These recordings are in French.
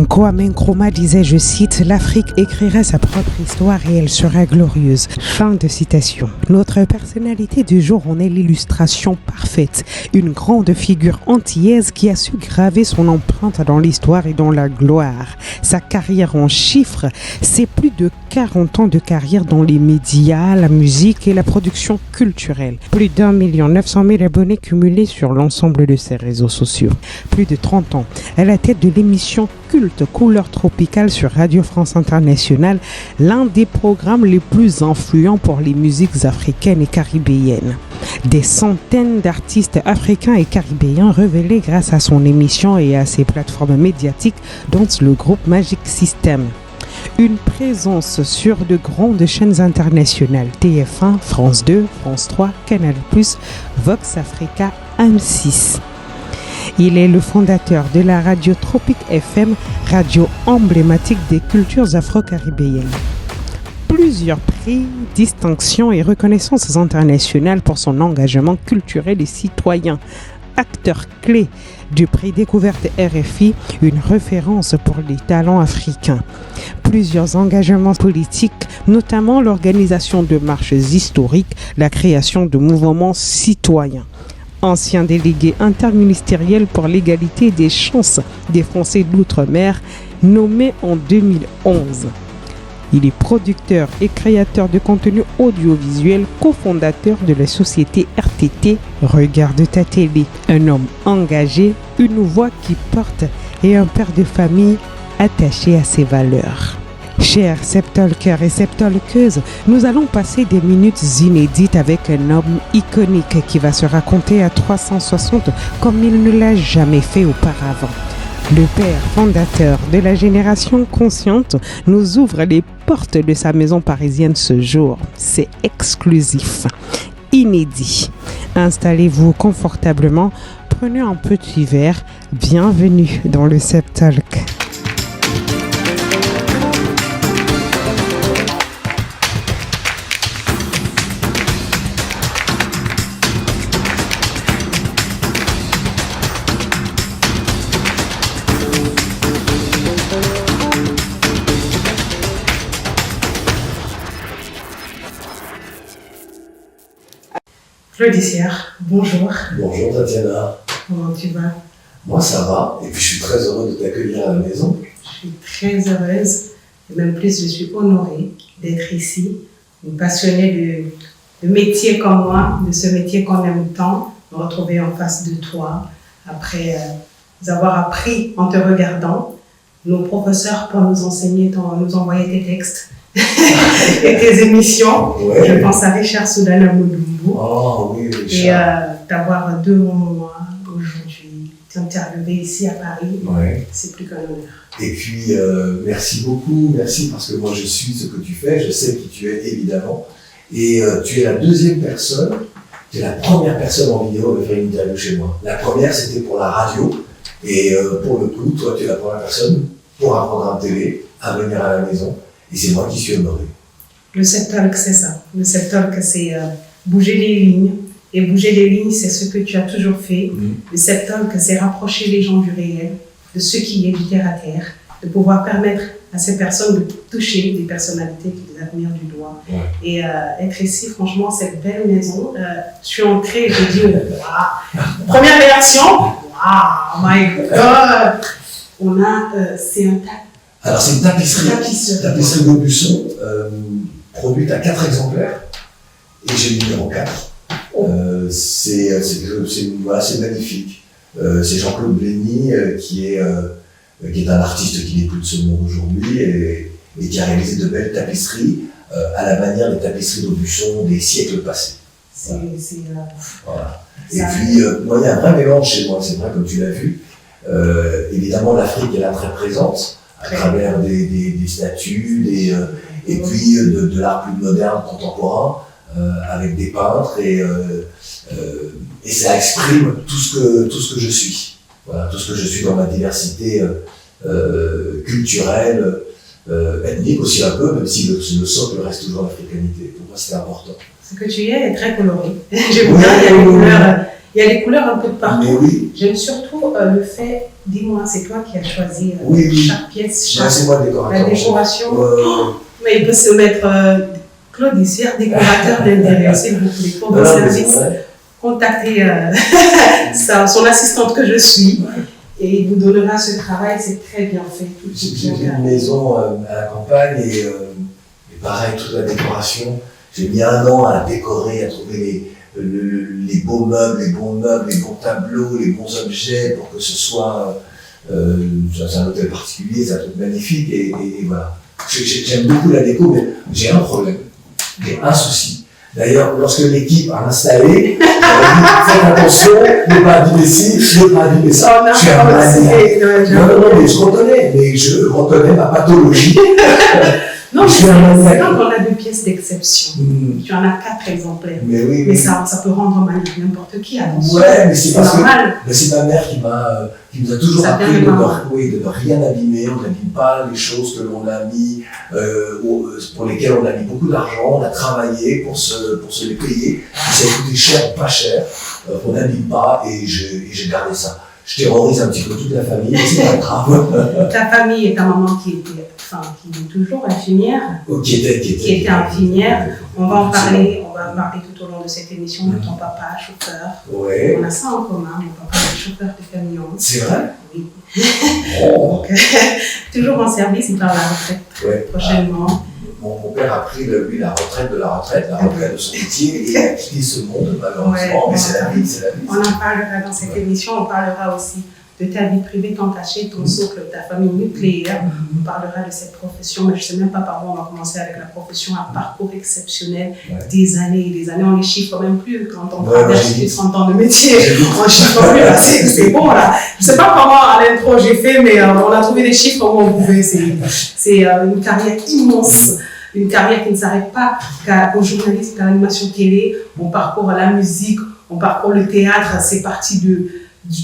Kwame Nkrumah disait, je cite, « L'Afrique écrirait sa propre histoire et elle sera glorieuse ». Fin de citation. Notre personnalité du jour en est l'illustration parfaite. Une grande figure antillaise qui a su graver son empreinte dans l'histoire et dans la gloire. Sa carrière en chiffres, c'est plus de 40 ans de carrière dans les médias, la musique et la production culturelle. Plus d'1 900 000 abonnés cumulés sur l'ensemble de ses réseaux sociaux. Plus de 30 ans à la tête de l'émission culte Couleur Tropicale sur Radio France Internationale, l'un des programmes les plus influents pour les musiques africaines et caribéennes. Des centaines d'artistes africains et caribéens révélés grâce à son émission et à ses plateformes médiatiques, dont le groupe Magic System. Une présence sur de grandes chaînes internationales, TF1, France 2, France 3, Canal+, Vox Africa, M6. Il est le fondateur de la radio Tropic FM, radio emblématique des cultures afro-caribéennes. Plusieurs prix, distinctions et reconnaissances internationales pour son engagement culturel et citoyen. Acteur clé du prix Découverte RFI, une référence pour les talents africains. Plusieurs engagements politiques, notamment l'organisation de marches historiques, la création de mouvements citoyens. Ancien délégué interministériel pour l'égalité des chances des Français d'outre-mer, nommé en 2011. Il est producteur et créateur de contenu audiovisuel, cofondateur de la société RTT Regarde ta télé. Un homme engagé, une voix qui porte et un père de famille attaché à ses valeurs. Chers septalkers et septalkeuses, nous allons passer des minutes inédites avec un homme iconique qui va se raconter à 360 comme il ne l'a jamais fait auparavant. Le père fondateur de la génération consciente nous ouvre les portes de sa maison parisienne ce jour. C'est exclusif, inédit. Installez-vous confortablement, prenez un petit verre. Bienvenue dans le Septalk. Claudicière, bonjour. Bonjour Tatiana. Comment tu vas? Moi ça va, et puis je suis très heureux de t'accueillir à la maison. Je suis très heureuse, et même plus je suis honorée d'être ici, une passionnée de métier comme moi, de ce métier qu'on aime tant, me retrouver en face de toi, après nous avoir appris en te regardant, nos professeurs pour nous enseigner, nous envoyer tes textes et tes émissions. Ouais. Je pense à Richard Soudana Moudumbu. Oh oui, Richard. Et d'avoir deux moments aujourd'hui, t'interviewer ici à Paris, ouais. C'est plus qu'un honneur. Et puis, merci beaucoup, merci parce que moi je suis ce que tu fais, je sais qui tu es évidemment. Et tu es la deuxième personne, tu es la première personne en vidéo à me faire une interview chez moi. La première c'était pour la radio, et pour le coup, toi tu es la première personne pour un programme télé à venir à la maison. Et c'est moi qui suis honoré. Le Septalk, c'est ça. Le Septalk, c'est bouger les lignes. Et bouger les lignes, c'est ce que tu as toujours fait. Le Septalk, c'est rapprocher les gens du réel, de ce qui est du terre à terre, de pouvoir permettre à ces personnes de toucher des personnalités qui les admirent du doigt. Ouais. Et être ici, franchement, cette belle maison, je suis entrée, j'ai dit, waouh. Première réaction, waouh, my God. On a, c'est un tas. Alors c'est une tapisserie d'Aubusson, produite à 4 exemplaires, et j'ai le numéro 4. C'est magnifique. C'est Jean-Claude Blény qui est un artiste qui n'est plus de ce monde aujourd'hui et qui a réalisé de belles tapisseries à la manière des tapisseries d'Aubusson des siècles passés. Voilà. Et puis, moi, il y a un vrai mélange chez moi, c'est vrai, comme tu l'as vu. Évidemment, l'Afrique est là très présente, à travers des statues, et puis de l'art plus moderne, contemporain, avec des peintres, et ça exprime tout ce que je suis. Voilà, tout ce que je suis dans ma diversité culturelle, ethnique aussi un peu, même si le socle reste toujours l'africanité. Pour moi, c'était important. Ce que tu es très coloré. J'aime bien, il y a des couleurs un peu de partout. Oui. J'aime surtout le fait, dis-moi, c'est toi qui as choisi Oui. chaque pièce, chaque, c'est moi le décorateur. la décoration. Oh, Mais il peut se mettre Claude Issière, décorateur d'intérieur, s'il vous plaît, pour vos services. Contactez son assistante que je suis et il vous donnera ce travail, c'est très bien fait. J'ai une maison à la campagne et pareil, toute la décoration. J'ai mis 1 an à la décorer, à trouver les beaux meubles, les bons tableaux, les bons objets pour que ce soit c'est un hôtel particulier, c'est un truc magnifique et voilà. J'aime beaucoup la déco, mais j'ai un problème, j'ai un souci. D'ailleurs, lorsque l'équipe a installé, faites attention, ne pas abîmer ci, ne pas abîmer ça. Je suis un maniaque. Non, mais je reconnais ma pathologie. Non, c'est vrai qu'on a 2 pièces d'exception. Tu en as 4 exemplaires. Mais ça peut rendre malade n'importe qui, attention. Ouais, mais c'est normal. C'est ma mère qui nous a toujours appris de ne rien abîmer. On n'abîme pas les choses que l'on a mis, pour lesquelles on a mis beaucoup d'argent, on a travaillé pour se les payer. Ça a coûté cher ou pas cher, on n'abîme pas et j'ai gardé ça. Je terrorise un petit peu toute la famille, mais c'est pas grave. Ta famille et ta maman qui est toujours infirmière. Qui était infirmière. On va parler tout au long de cette émission de ton papa, chauffeur. Ouais. On a ça en commun, mon papa est chauffeur de camion. C'est vrai? Oui. Oh. Donc, toujours en service, il part à la retraite prochainement. Mon père a pris, lui, la retraite de son métier et a quitté ce monde, malheureusement, mais c'est la vie. On en parlera dans cette émission, on parlera aussi de ta vie privée, ton cachet, ton socle, ta famille nucléaire. On parlera de cette profession, mais je ne sais même pas par où on va commencer avec la profession, un parcours exceptionnel, des années et des années. On ne les chiffre même plus quand on traverse plus de 30 ans de métier. On ne chiffre plus, c'est bon là. Je ne sais pas comment à l'intro j'ai fait, mais on a trouvé des chiffres où on pouvait. C'est une carrière immense. Une carrière qui ne s'arrête pas qu'au journalisme, qu'à l'animation télé. On parcourt la musique, on parcourt le théâtre. C'est parti du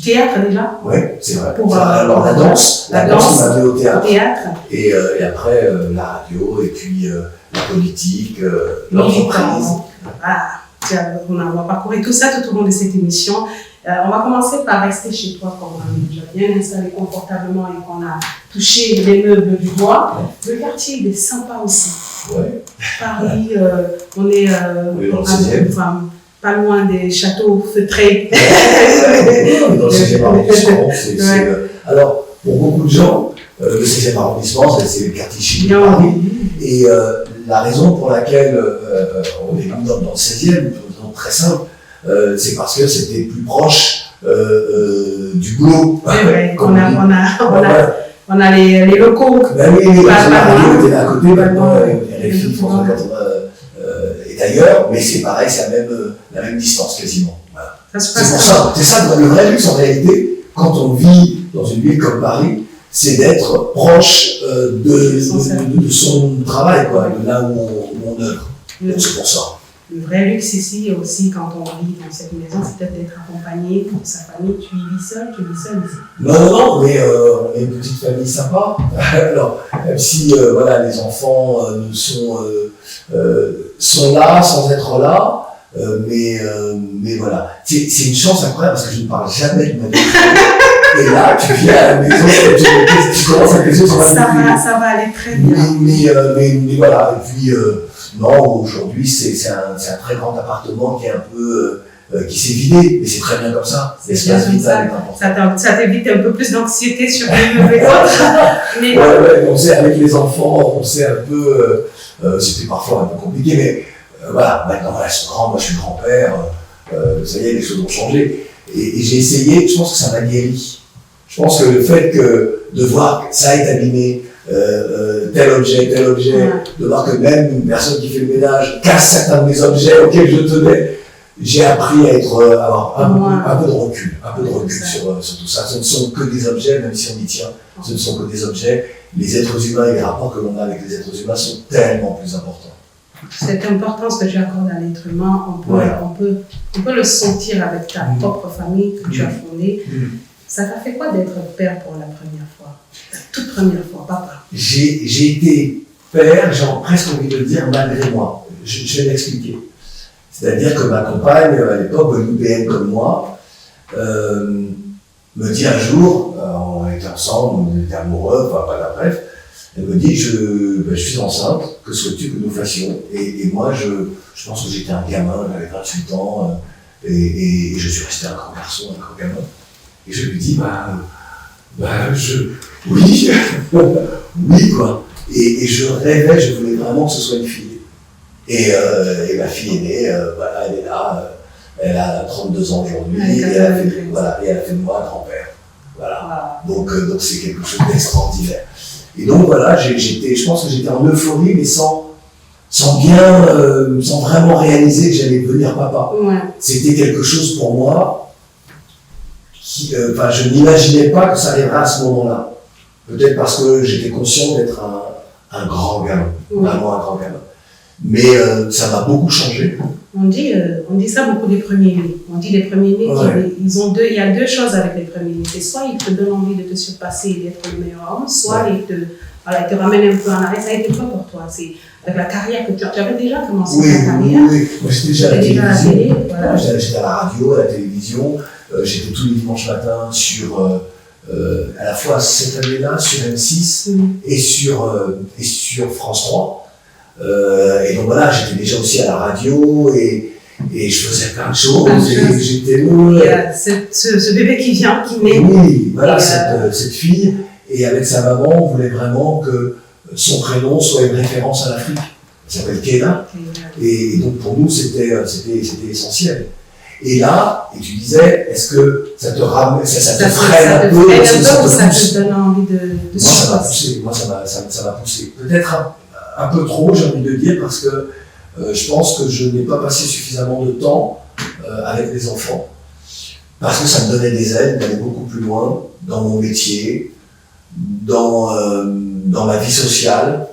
théâtre déjà. Oui, c'est vrai. Alors la danse m'a amené au théâtre. Et après la radio, et puis la politique, l'entreprise. On va parcourir tout ça tout au long de cette émission. On va commencer par rester chez toi quand on est déjà bien installé confortablement et qu'on a touché les meubles du bois. Le quartier, il est sympa aussi. Ouais. Paris, on est dans le 16e. Pas loin des châteaux feutrés. On est dans le 16e arrondissement. Alors, pour beaucoup de gens, le 16e arrondissement, c'est le quartier chic de Paris. Et la raison pour laquelle on est venu dans le 16e, une raison très simple, c'est parce que c'était plus proche du boulot. C'est vrai, on a les locaux. Ben oui, la radio était à côté, maintenant, RFI, France 80 est ailleurs, mais c'est pareil, c'est la même distance quasiment. Voilà. C'est ça le vrai luxe en réalité, quand on vit dans une ville comme Paris, c'est d'être proche de son travail, quoi, de là où on œuvre. C'est pour ça. Le vrai luxe ici aussi, quand on vit dans cette maison, c'est peut-être d'être accompagné de sa famille. Tu vis seul ici? Non, mais on est une petite famille sympa. Alors, même si les enfants sont là sans être là, mais voilà. C'est une chance incroyable parce que je ne parle jamais de ma vie. Et là, tu viens à la maison et tu commences à te questionner sur ma vie. Ça va aller très bien. Mais voilà, et puis non, aujourd'hui c'est un très grand appartement qui est un peu qui s'est vidé, mais c'est très bien comme ça. L'espace vital est important. Ça t'évite un peu plus d'anxiété sur les meubles et autres. Mais... Ouais, on sait avec les enfants, on sait un peu, c'était parfois un peu compliqué, mais voilà, maintenant ils sont grands, moi je suis grand-père, ça y est, les choses ont changé. Et j'ai essayé, je pense que ça m'a guéri. Je pense que le fait de voir que ça est abîmé, tel objet, de voir que même une personne qui fait le ménage casse certains de mes objets auxquels je tenais, j'ai appris à avoir un peu de recul sur tout ça. Ce ne sont que des objets, même si on y tient, ce ne sont que des objets. Les êtres humains et les rapports que l'on a avec les êtres humains sont tellement plus importants. Cette importance que j'accorde à l'être humain, on peut le sentir avec ta propre famille que tu as fondée. Ça t'a fait quoi d'être père pour la première fois? La toute première fois, papa? J'ai été père, j'ai presque envie de le dire, malgré moi. Je vais m'expliquer. C'est-à-dire que ma compagne, à l'époque, guadeloupéenne comme moi, me me dit un jour, on était ensemble, on était amoureux, enfin pas bref, elle me dit, je suis enceinte, que souhaites-tu que nous fassions? Et moi, je pense que j'étais un gamin, j'avais 28 ans, et je suis resté un grand garçon, un grand gamin. Et je lui dis, oui, oui quoi. Et je rêvais, je voulais vraiment que ce soit une fille. Et ma fille est née, voilà, elle est là, elle a 32 ans aujourd'hui, et elle a fait de moi un grand-père. Voilà. Donc c'est quelque chose d'extraordinaire. Et donc voilà, je pense que j'étais en euphorie, mais sans vraiment réaliser que j'allais devenir papa. Ouais. C'était quelque chose pour moi je n'imaginais pas que ça arriverait à ce moment-là. Peut-être parce que j'étais conscient d'être un grand gamin, vraiment un grand gamin. Mais ça m'a beaucoup changé. On dit ça beaucoup des premiers-nés. On dit les premiers-nés, il y a deux choses avec les premiers-nés. C'est soit ils te donnent envie de te surpasser et d'être le meilleur homme, soit ils te ramènent un peu en arrière. Ça a été quoi pour toi? C'est avec la carrière que tu avais déjà commencé ta carrière. Oui. Moi j'étais déjà à la télévision. Voilà. J'étais à la radio, à la télévision. J'étais tous les dimanches matins à la fois cette année-là sur M6 et sur France 3. Et donc voilà, j'étais déjà aussi à la radio et je faisais plein de choses. J'étais ce bébé qui naît. Oui, voilà, cette fille. Et avec sa maman, on voulait vraiment que son prénom soit une référence à l'Afrique. Elle s'appelle Kéna. Et donc pour nous, c'était essentiel. Et là, et tu disais, est-ce que ça te ramène, ça te freine un peu, ça te donne envie de Moi, ça m'a poussé. Peut-être un peu trop, j'ai envie de dire, parce que je pense que je n'ai pas passé suffisamment de temps avec les enfants. Parce que ça me donnait des aides d'aller beaucoup plus loin dans mon métier, dans ma vie sociale.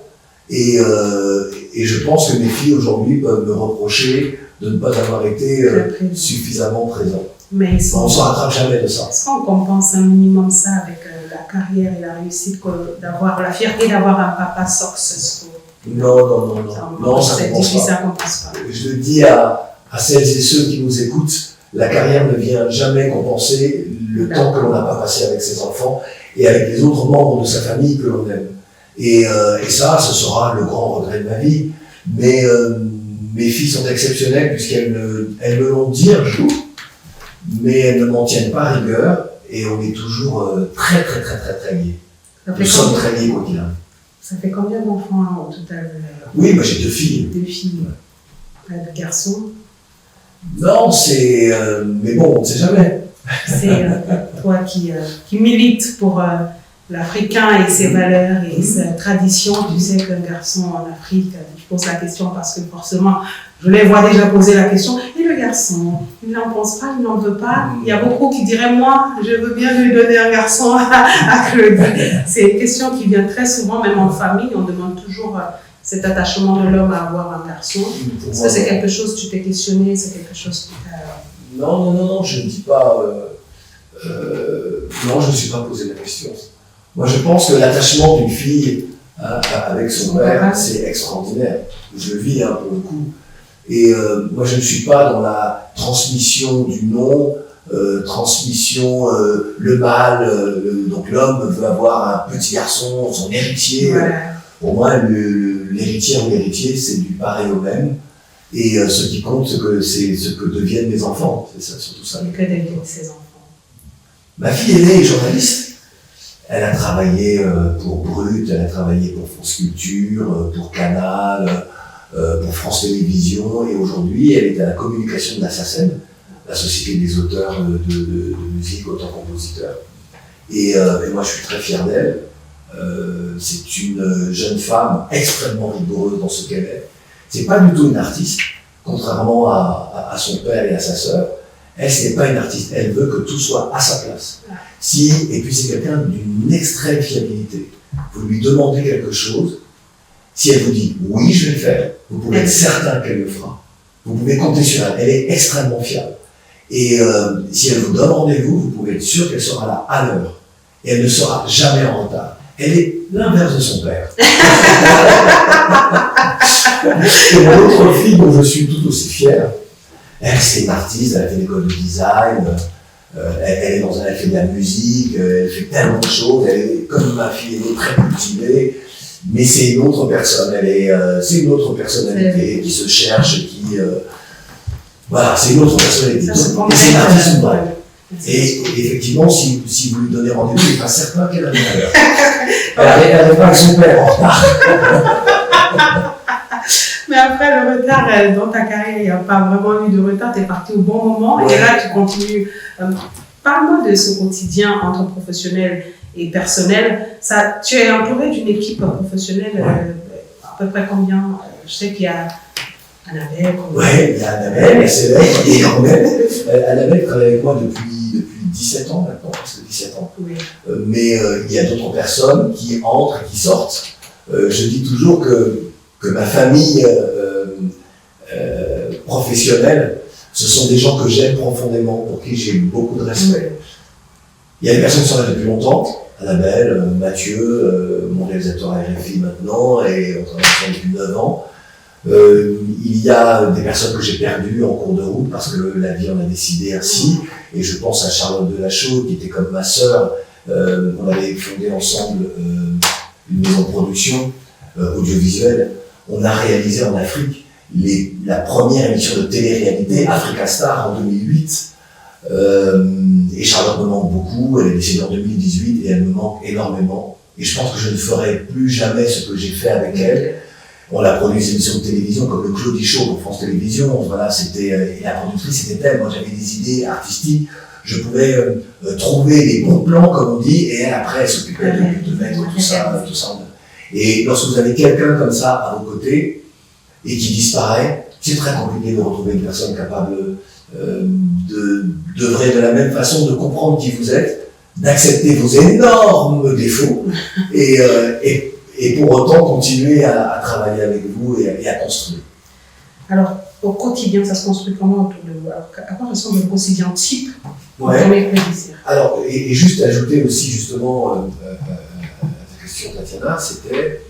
Et je pense que mes filles aujourd'hui peuvent me reprocher de ne pas avoir été suffisamment présent. Mais on ne se rattrape jamais de ça. Est-ce qu'on compense un minimum ça avec la carrière et la réussite, d'avoir la fierté d'avoir un papa successful? Non, ça ne compense pas. Je le dis à celles et ceux qui nous écoutent, la carrière ne vient jamais compenser le temps que l'on n'a pas passé avec ses enfants et avec les autres membres de sa famille que l'on aime. Et ça, ce sera le grand regret de ma vie. Mais mes filles sont exceptionnelles puisqu'elles me l'ont dit un jour, mais elles ne m'en tiennent pas rigueur et on est toujours très liés. Nous sommes très liés quoi qu'il arrive. Ça fait combien d'enfants au total? Oui, moi j'ai 2 filles. 2 filles. Pas de garçons? Non, mais bon, on ne sait jamais. C'est toi qui milite pour l'Africain et ses valeurs et sa tradition. Tu sais qu'un garçon en Afrique, je pose la question parce que forcément, je les vois déjà poser la question. Et le garçon, il n'en pense pas, il n'en veut pas. Il y a beaucoup qui diraient, moi, je veux bien lui donner un garçon à Claude. C'est une question qui vient très souvent, même en famille. On demande toujours cet attachement de l'homme à avoir un garçon. Est-ce que c'est quelque chose que tu t'es questionné? C'est quelque chose qui t'a... Non, je ne dis pas... non, je ne me suis pas posé la question. Moi, je pense que l'attachement d'une fille avec son père, c'est extraordinaire. Je le vis pour le coup. Et moi, je ne suis pas dans la transmission du nom, le mâle, donc l'homme veut avoir un petit garçon, son héritier. Ouais. Pour moi, l'héritier ou l'héritier, c'est du pareil au même. Et ce qui compte, c'est ce que deviennent mes enfants. C'est ça, surtout ça. Et que deviennent ses enfants? Ma fille aînée est journaliste. Elle a travaillé pour Brut, elle a travaillé pour France Culture, pour Canal, pour France Télévisions, et aujourd'hui elle est à la communication de la SACEM, la Société des auteurs de musique, auteurs-compositeurs. Et moi je suis très fier d'elle. C'est une jeune femme extrêmement rigoureuse dans ce qu'elle est. C'est pas du tout une artiste, contrairement à son père et à sa sœur. Elle, ce n'est pas une artiste, elle veut que tout soit à sa place. Et puis c'est quelqu'un d'une extrême fiabilité. Vous lui demandez quelque chose, si elle vous dit « oui, je vais le faire », vous pouvez être certain qu'elle le fera. Vous pouvez compter sur elle, elle est extrêmement fiable. Et si elle vous donne rendez-vous, vous pouvez être sûr qu'elle sera là à l'heure. Et elle ne sera jamais en retard. Elle est l'inverse de son père. Et mon autre fille, dont je suis tout aussi fier, elle, c'est une artiste, elle a fait l'école de design, Elle fait de la musique, elle fait tellement de choses, elle est, comme ma fille, elle est très cultivée, mais c'est une autre personne, c'est une autre personnalité qui se cherche, voilà, c'est une autre personnalité. Et c'est une artiste nouvelle. Et effectivement, si vous lui donnez rendez-vous, il n'est pas certain qu'elle a une valeur. Elle n'arrive pas avec son père en retard. Mais après, le retard, dans ta carrière, il n'y a pas vraiment eu de retard, tu es parti au bon moment, et là, tu continues. Parle-moi de ce quotidien entre professionnel et personnel. Tu es entouré d'une équipe professionnelle, à peu près combien? Je sais qu'il y a Annabelle. Oui, il y a Annabelle, c'est vrai, et quand même, Annabelle travaille avec moi depuis 17 ans maintenant, parce que 17 ans. Oui. Mais il y a d'autres personnes qui entrent et qui sortent. Je dis toujours que ma famille professionnelle, ce sont des gens que j'aime profondément, pour qui j'ai beaucoup de respect. Il y a des personnes qui sont là depuis longtemps, Annabelle, Mathieu, mon réalisateur à RFI maintenant, et on travaille ensemble depuis 9 ans. Il y a des personnes que j'ai perdues en cours de route parce que la vie en a décidé ainsi, et je pense à Charlotte Delachaux qui était comme ma sœur. On avait fondé ensemble une maison de production audiovisuelle. On a réalisé en Afrique la première émission de télé-réalité, Africa Star, en 2008. Et Charlotte me manque beaucoup, elle est décédée en 2018 et elle me manque énormément. Et je pense que je ne ferai plus jamais ce que j'ai fait avec elle. On a produit des émissions de télévision comme le Claudie Show pour France Télévisions. Voilà, et la productrice c'était elle. Moi j'avais des idées artistiques. Je pouvais trouver les bons plans, comme on dit, et elle après elle s'occupait de mettre tout ça en. Et lorsque vous avez quelqu'un comme ça à vos côtés et qui disparaît, c'est très compliqué de retrouver une personne capable d'œuvrer de la même façon, de comprendre qui vous êtes, d'accepter vos énormes défauts et pour autant continuer à travailler avec vous et à construire. Alors, au quotidien, ça se construit comment autour de vous? À quoi ressemble le quotidien type pour les plaisirs? Alors, et juste ajouter aussi justement à ta question, Tatiana, c'était,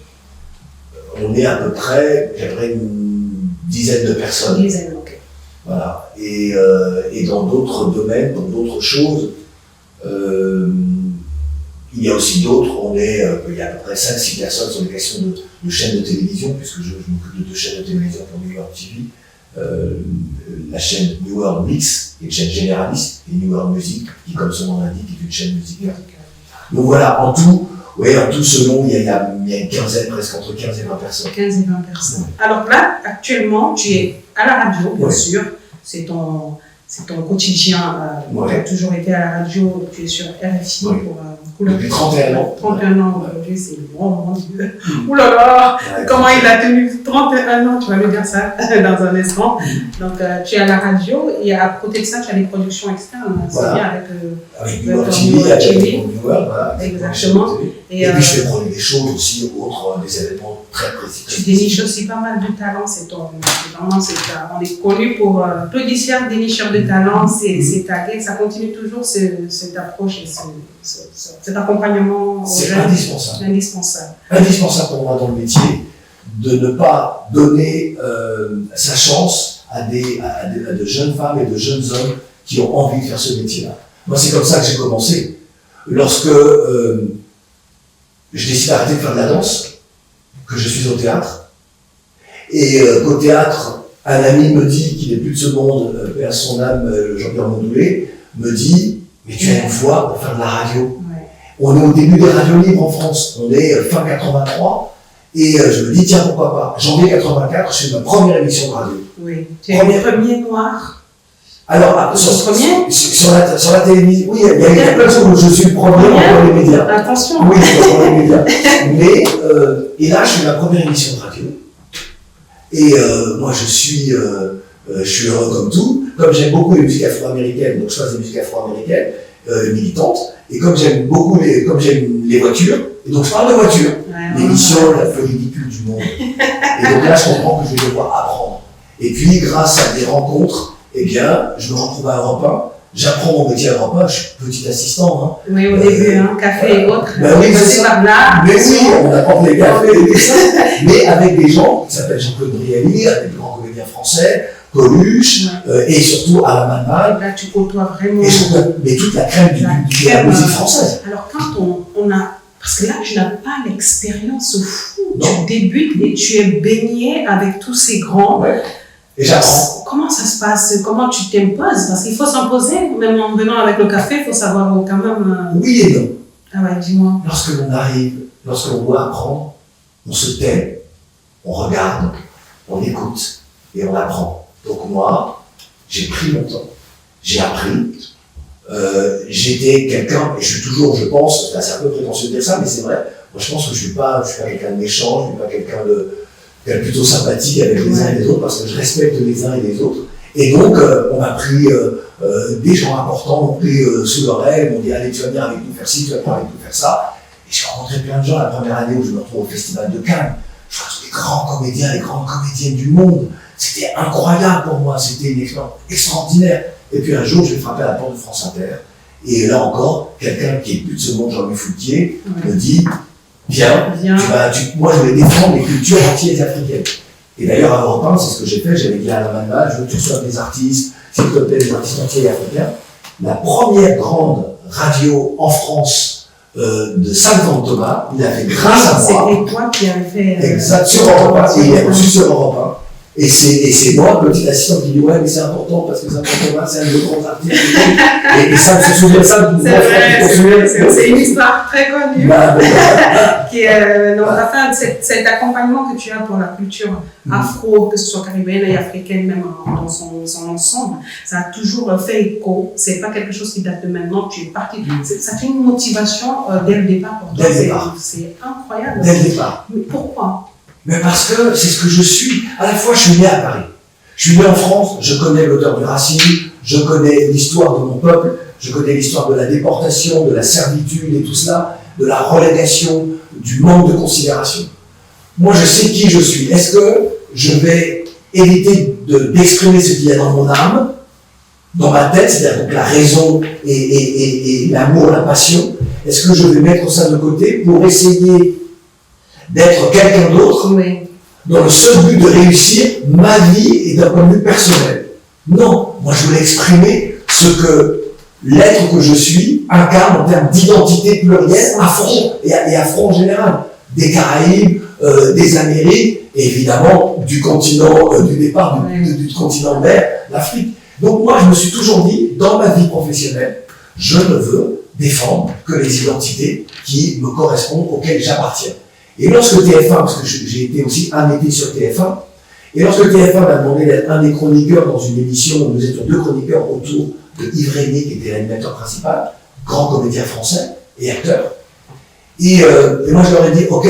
on est à peu près, j'aimerais une dizaine de personnes. Une dizaine, ok. Voilà. Et dans d'autres domaines, dans d'autres choses, il y a aussi d'autres, il y a à peu près 5-6 personnes sur les questions de chaînes de télévision, puisque je m'occupe de 2 chaînes de télévision pour New World TV. La chaîne New World Mix, qui est une chaîne généraliste, et New World Music, qui, comme son nom l'indique, est une chaîne musicale. Donc voilà, en tout, selon, il y a une quinzaine, presque entre 15 et 20 personnes. 15 et 20 personnes. Alors là, actuellement, tu es à la radio, bien sûr. C'est ton quotidien. Tu as toujours été à la radio, tu es sur RFI pour depuis 31 ans. 31 ans aujourd'hui, c'est mon Dieu. Ouh là là, comment il a tenu 31 ans, tu vas me dire ça dans un instant. Donc tu es à la radio et à côté de ça, tu as des productions externes. C'est bien avec New World TV, exactement. Et puis je fais produire des choses aussi, des événements très précis. Tu déniches aussi pas mal de talents, on est connu pour Claudicien, dénicheur de talents, c'est tagué, ça continue toujours cette approche et cet accompagnement. C'est indispensable. Indispensable. Indispensable pour moi dans le métier de ne pas donner sa chance à de jeunes femmes et de jeunes hommes qui ont envie de faire ce métier-là. Moi, c'est comme ça que j'ai commencé. Lorsque je décide d'arrêter de faire de la danse, que je suis au théâtre, et qu'au théâtre, un ami me dit qu'il n'est plus de ce monde, paix à son âme, Jean-Pierre Mondoulet, me dit « Mais tu as une voix pour faire de la radio. » On est au début des radios libres en France, on est fin 83, et je me dis « Tiens, pourquoi pas ?» Janvier 84, je fais ma première émission de radio. Oui, tu es le premier noir. Alors, sur la télévision, oui, il y a plein de choses où je suis le premier dans les médias. Attention. Oui, dans les médias. Mais, et là, je fais ma première émission de radio. Et moi, je suis heureux comme tout. Comme j'aime beaucoup les musiques afro-américaines, donc je fais des musiques afro-américaines militantes. Et comme j'aime les voitures, et donc je parle de voitures. L'émission la plus ridicule du monde. Et donc là, je comprends que je vais devoir apprendre. Et puis, grâce à des rencontres, eh bien, je me retrouve à Europe 1, j'apprends mon métier à Europe 1, je suis petit assistant. Oui, au début, café et autres. Ben oui, c'est ça. Mais oui, on apporte les cafés et tout ça. Mais avec des gens qui s'appellent Jean-Claude Brialy, avec des grands comédiens français, Coluche, et surtout Alain Mannheim. Là, tu côtoies vraiment. Mais toute la crème de la musique française. Alors, quand on a. Parce que là, tu n'as pas l'expérience fou. Non. Tu débutes et tu es baigné avec tous ces grands. Ouais. Et j'apprends. Comment ça se passe? Comment tu t'imposes? Parce qu'il faut s'imposer, même en venant avec le café, il faut savoir quand même. Oui et non. Ah ouais, dis-moi. Lorsque l'on arrive, lorsque l'on doit apprendre, on se tait, on regarde, on écoute et on apprend. Donc moi, j'ai pris mon temps, j'ai appris. J'étais quelqu'un, et je suis toujours, je pense, c'est un peu prétentieux de dire ça, mais c'est vrai, moi je pense que je suis pas quelqu'un de méchant, je suis pas quelqu'un de plutôt sympathique avec les uns et les autres, parce que je respecte les uns et les autres. Et donc, on m'a pris des gens importants, m'ont pris sous l'oreille, m'ont dit allez, tu vas venir avec nous faire ci, tu vas venir avec nous faire ça. Et j'ai rencontré plein de gens la première année où je me retrouve au Festival de Cannes. Je vois tous les grands comédiens, les grandes comédiennes du monde. C'était incroyable pour moi, c'était une expérience extraordinaire. Et puis un jour, je vais frapper à la porte de France Inter. Et là encore, quelqu'un qui est plus de ce monde, Jean-Louis Foulquier, me dit viens. Moi je vais défendre les cultures entières africaines. Et d'ailleurs, à Europe 1, c'est ce que j'ai fait, j'avais dit à la Mannheim, je veux que tu reçoives des artistes, s'il te plaît, des artistes entiers africains. La première grande radio en France de Saint-Jean Thomas, il a fait grâce à moi. C'était toi qui avais fait. Exact, sur Europe 1, et il est reçu sur Europe 1. Et c'est moi, petit assistant, qui dit ouais, mais c'est important parce que Saint-Jean Thomas, c'est un de grands artistes. Et ça, se souvient ça de c'est une histoire très connue. Qui enfin, cet accompagnement que tu as pour la culture afro, que ce soit caribéenne et africaine, même dans son ensemble, ça a toujours fait écho. C'est pas quelque chose qui date de maintenant. Tu es parti. Ça fait une motivation dès le départ pour toi. C'est incroyable. Dès le départ. Mais pourquoi? Mais parce que c'est ce que je suis. À la fois, je suis né à Paris. Je suis né en France, je connais l'auteur du racisme, je connais l'histoire de mon peuple, je connais l'histoire de la déportation, de la servitude et tout cela, de la relégation, du manque de considération. Moi, je sais qui je suis. Est-ce que je vais éviter d'exprimer ce qu'il y a dans mon âme, dans ma tête, c'est-à-dire donc la raison et l'amour, la passion? Est-ce que je vais mettre ça de côté pour essayer d'être quelqu'un d'autre, dans le seul but de réussir ma vie et d'un point de vue personnel? Non, moi je voulais exprimer ce que l'être que je suis incarne en termes d'identité plurielle, afro et afro en général, des Caraïbes, des Amériques, et évidemment du continent, du départ du continent mère, l'Afrique. Donc moi je me suis toujours dit, dans ma vie professionnelle, je ne veux défendre que les identités qui me correspondent, auxquelles j'appartiens. Et lorsque TF1, parce que j'ai été aussi un été sur TF1, et lorsque TF1 m'a demandé d'être un des chroniqueurs dans une émission où nous étions deux chroniqueurs autour de Yves Régnier, qui était l'animateur principal, grand comédien français et acteur, et moi je leur ai dit, ok,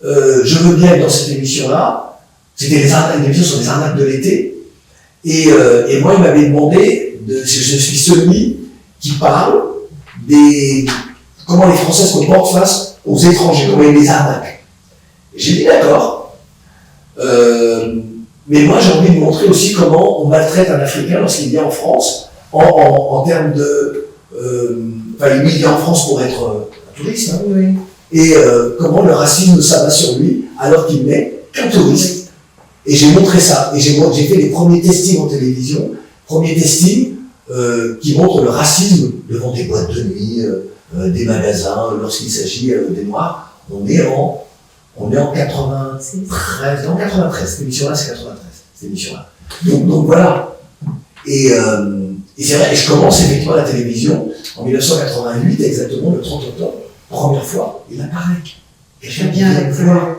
je veux bien être dans cette émission-là, c'était une émission sur les arnaques de l'été, et moi il m'avait demandé, je suis celui qui parle comment les Français se comportent face aux étrangers, comment ils les arnaquent. J'ai dit d'accord, mais moi j'ai envie de montrer aussi comment on maltraite un Africain lorsqu'il vient en France, en termes de... il vient en France pour être un touriste, hein, et comment le racisme s'abat sur lui alors qu'il n'est qu'un touriste. Et j'ai montré ça, et j'ai fait les premiers testings en télévision, qui montrent le racisme devant des boîtes de nuit, des magasins, lorsqu'il s'agit des Noirs. On est en 93, non 93, cette émission-là c'est 93, cette émission-là. Donc voilà. Et c'est vrai, et je commence effectivement la télévision en 1988, exactement le 30 octobre, première fois, il apparaît. Et je viens de voir.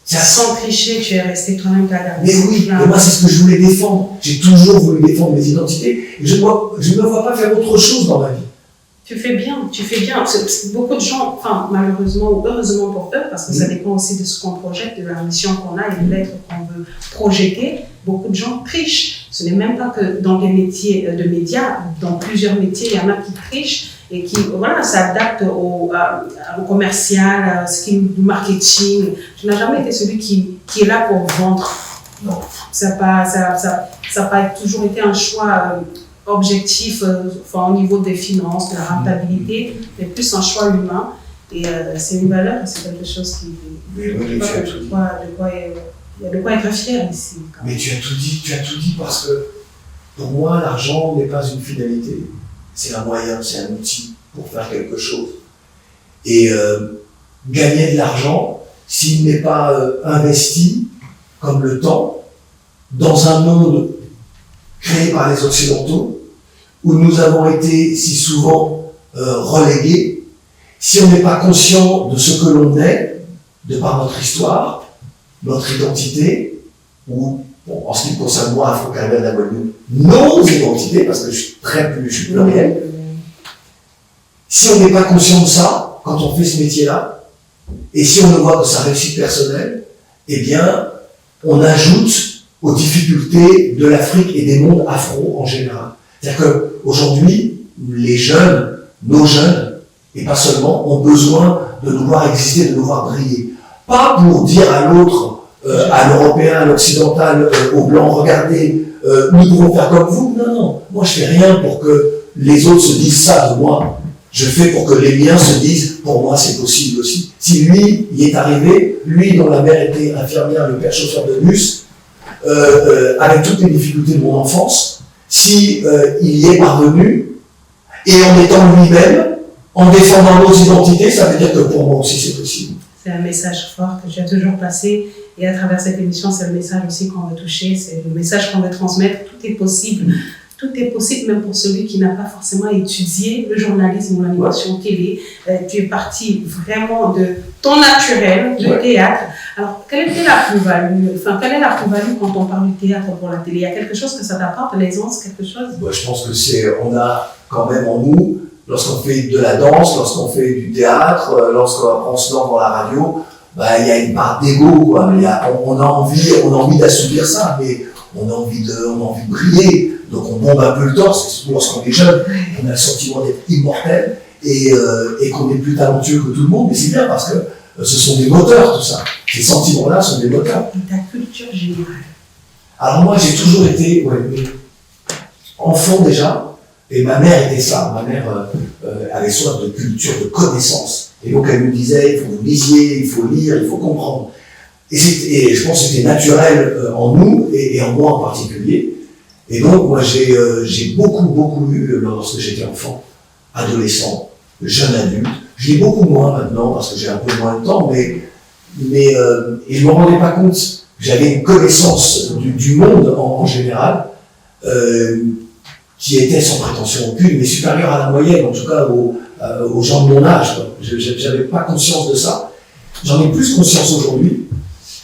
Sans tricher, tu es resté quand même ta garde. Mais oui, et moi c'est ce que je voulais défendre. J'ai toujours voulu défendre mes identités, et je ne me vois pas faire autre chose dans ma vie. Tu fais bien. Beaucoup de gens, enfin malheureusement ou heureusement pour eux, parce que ça dépend aussi de ce qu'on projette, de la mission qu'on a et de l'être qu'on veut projeter, beaucoup de gens trichent. Ce n'est même pas que dans des métiers de médias, dans plusieurs métiers, il y en a qui trichent et qui s'adaptent au commercial, au marketing. Tu n'as jamais été celui qui est là pour vendre. Non. Ça n'a pas toujours été un choix objectif au niveau des finances, de la rentabilité, mais plus un choix humain. Et c'est une valeur, c'est quelque chose qui... Oui, de quoi Il y a de quoi être fier ici. Mais tu as tout dit parce que pour moi, l'argent n'est pas une finalité. C'est un moyen, c'est un outil pour faire quelque chose. Et gagner de l'argent, s'il n'est pas investi, comme le temps, dans un monde créé par les Occidentaux, où nous avons été si souvent relégués, si on n'est pas conscient de ce que l'on est, de par notre histoire, notre identité, ou bon, en ce qui me concerne moi, Afro-Caribéen d'Aguadeloupe, nos identités, parce que je suis pluriel. Si on n'est pas conscient de ça, quand on fait ce métier-là, et si on ne voit que sa réussite personnelle, eh bien, on ajoute aux difficultés de l'Afrique et des mondes afro en général. C'est-à-dire qu'aujourd'hui, les jeunes, nos jeunes, et pas seulement, ont besoin de nous voir exister, de nous voir briller. Pas pour dire à l'autre, à l'Européen, à l'Occidental, au Blanc, regardez, nous devons faire comme vous. Non, non, moi je fais rien pour que les autres se disent ça de moi. Je fais pour que les miens se disent, pour moi c'est possible aussi. Si lui y est arrivé, lui dont la mère était infirmière, le père chauffeur de bus, avec toutes les difficultés de mon enfance, si il y est parvenu, et en étant lui-même, en défendant nos identités, ça veut dire que pour moi aussi c'est possible. C'est un message fort que tu as toujours passé, et à travers cette émission, c'est le message aussi qu'on veut toucher, c'est le message qu'on veut transmettre. Tout est possible. Tout est possible, même pour celui qui n'a pas forcément étudié le journalisme ou l'animation télé. Tu es parti vraiment de ton naturel, du théâtre. Alors, quelle était la plus-value? Enfin, quelle est la plus-value quand on parle du théâtre pour la télé? Il y a quelque chose que ça t'apporte, l'aisance, quelque chose? Je pense que on a quand même en nous, lorsqu'on fait de la danse, lorsqu'on fait du théâtre, lorsqu'on se lance dans la radio, il y a une part d'ego, quoi. On a envie d'assouvir ça, mais on a envie de briller. Donc on bombe un peu le torse, et surtout lorsqu'on est jeune, on a le sentiment d'être immortel et qu'on est plus talentueux que tout le monde, mais c'est bien parce que ce sont des moteurs, tout ça. Ces sentiments-là sont des moteurs. Et ta culture générale? Alors moi j'ai toujours été enfant déjà, et ma mère était ça. Ma mère avait soif de culture, de connaissance. Et donc elle me disait, il faut que vous lisiez, il faut lire, il faut comprendre. Et je pense que c'était naturel en nous, et en moi en particulier. Et donc, moi, j'ai beaucoup lu lorsque j'étais enfant, adolescent, jeune adulte. Je lis beaucoup moins maintenant parce que j'ai un peu moins de temps, et je me rendais pas compte. J'avais une connaissance du monde en général qui était sans prétention aucune, mais supérieure à la moyenne, en tout cas aux gens de mon âge. J'avais pas conscience de ça. J'en ai plus conscience aujourd'hui.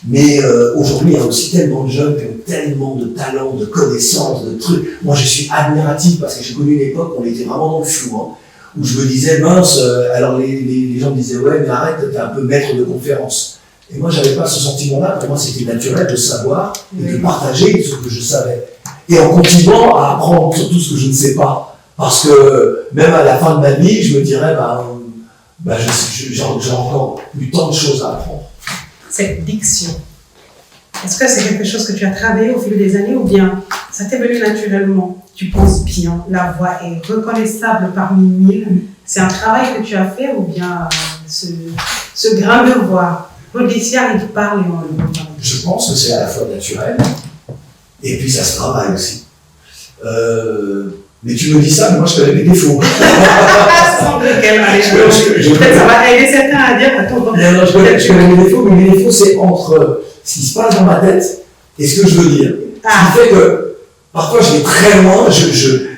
Mais aujourd'hui, il y a aussi tellement de jeunes qui ont tellement de talents, de connaissances, de trucs. Moi, je suis admiratif parce que j'ai connu une époque où on était vraiment dans le flou, où je me disais, mince, alors les gens me disaient, ouais, mais arrête, t'es un peu maître de conférence. Et moi, j'avais pas ce sentiment-là. Pour moi, c'était naturel de savoir et de partager ce que je savais. Et en continuant à apprendre sur tout ce que je ne sais pas. Parce que même à la fin de ma vie, je me dirais, j'ai encore eu tant de choses à apprendre. Cette diction, est-ce que c'est quelque chose que tu as travaillé au fil des années ou bien ça t'est venu naturellement? Tu penses bien, la voix est reconnaissable parmi mille. C'est un travail que tu as fait ou bien ce grain de voix policière qui parle et on le voit? Je pense que c'est à la fois naturel et puis ça se travaille aussi. Mais tu me dis ça, mais moi je connais mes défauts. Peut-être ça va aider certains à dire, attends, non, je connais mes défauts, mais mes défauts c'est entre ce qui se passe dans ma tête et ce que je veux dire. Ce qui fait que parfois je vais très loin,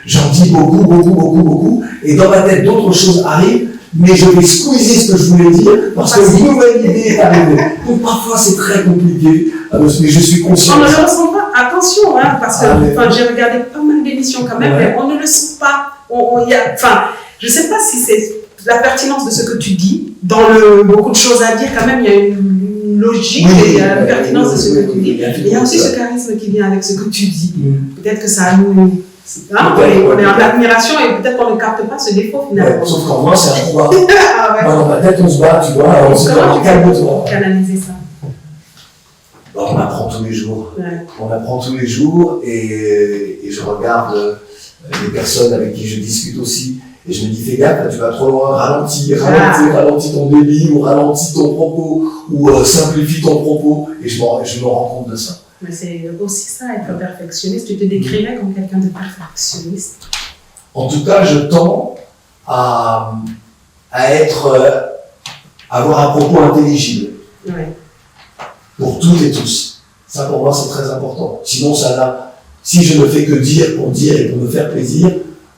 j'en dis beaucoup, et dans ma tête d'autres choses arrivent, mais je vais squeezer ce que je voulais dire parce que une nouvelle idée est arrivée. Donc parfois c'est très compliqué, mais je suis conscient. On ne le ressent pas, attention, parce que j'ai regardé pas mal d'émissions quand même, mais on ne le sent pas. Je ne sais pas si c'est la pertinence de ce que tu dis, dans beaucoup de choses à dire, quand même, il y a une logique et il y a une pertinence de ce que tu dis. Il y a aussi ce charisme qui vient avec ce que tu dis. Peut-être que ça nous... on est en admiration et peut-être qu'on ne capte pas ce défaut finalement. Sauf qu'en moi, c'est un combat. Dans ma tête, on se bat, tu vois, on se bat, calme-toi. Canaliser ça. On apprend tous les jours. On apprend tous les jours et je regarde les personnes avec qui je discute aussi Et je me dis, fais gaffe, là, tu vas trop loin, ralentis ton débit, ou ralentis ton propos, ou simplifie ton propos, et je me rends compte de ça. Mais c'est aussi ça, être perfectionniste. Tu te décrirais comme quelqu'un de perfectionniste? En tout cas, je tends à avoir un propos intelligible. Oui. Pour toutes et tous. Ça, pour moi, c'est très important. Sinon, si je ne fais que dire et pour me faire plaisir,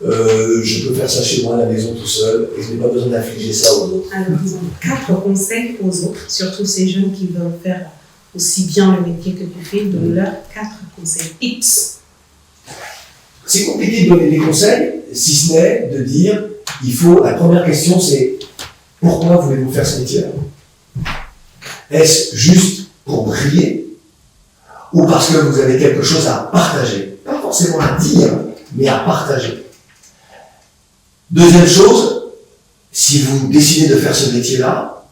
je peux faire ça chez moi à la maison tout seul et je n'ai pas besoin d'infliger ça aux autres. Alors, disons 4 conseils aux autres, surtout ces jeunes qui veulent faire aussi bien le métier que tu fais, donne-leur 4 conseils, tips. C'est compliqué de donner des conseils, si ce n'est de dire, la première question c'est, pourquoi voulez-vous faire ce métier-là? Est-ce juste pour briller ou parce que vous avez quelque chose à partager? Pas forcément à dire, mais à partager. Deuxième chose, si vous décidez de faire ce métier-là,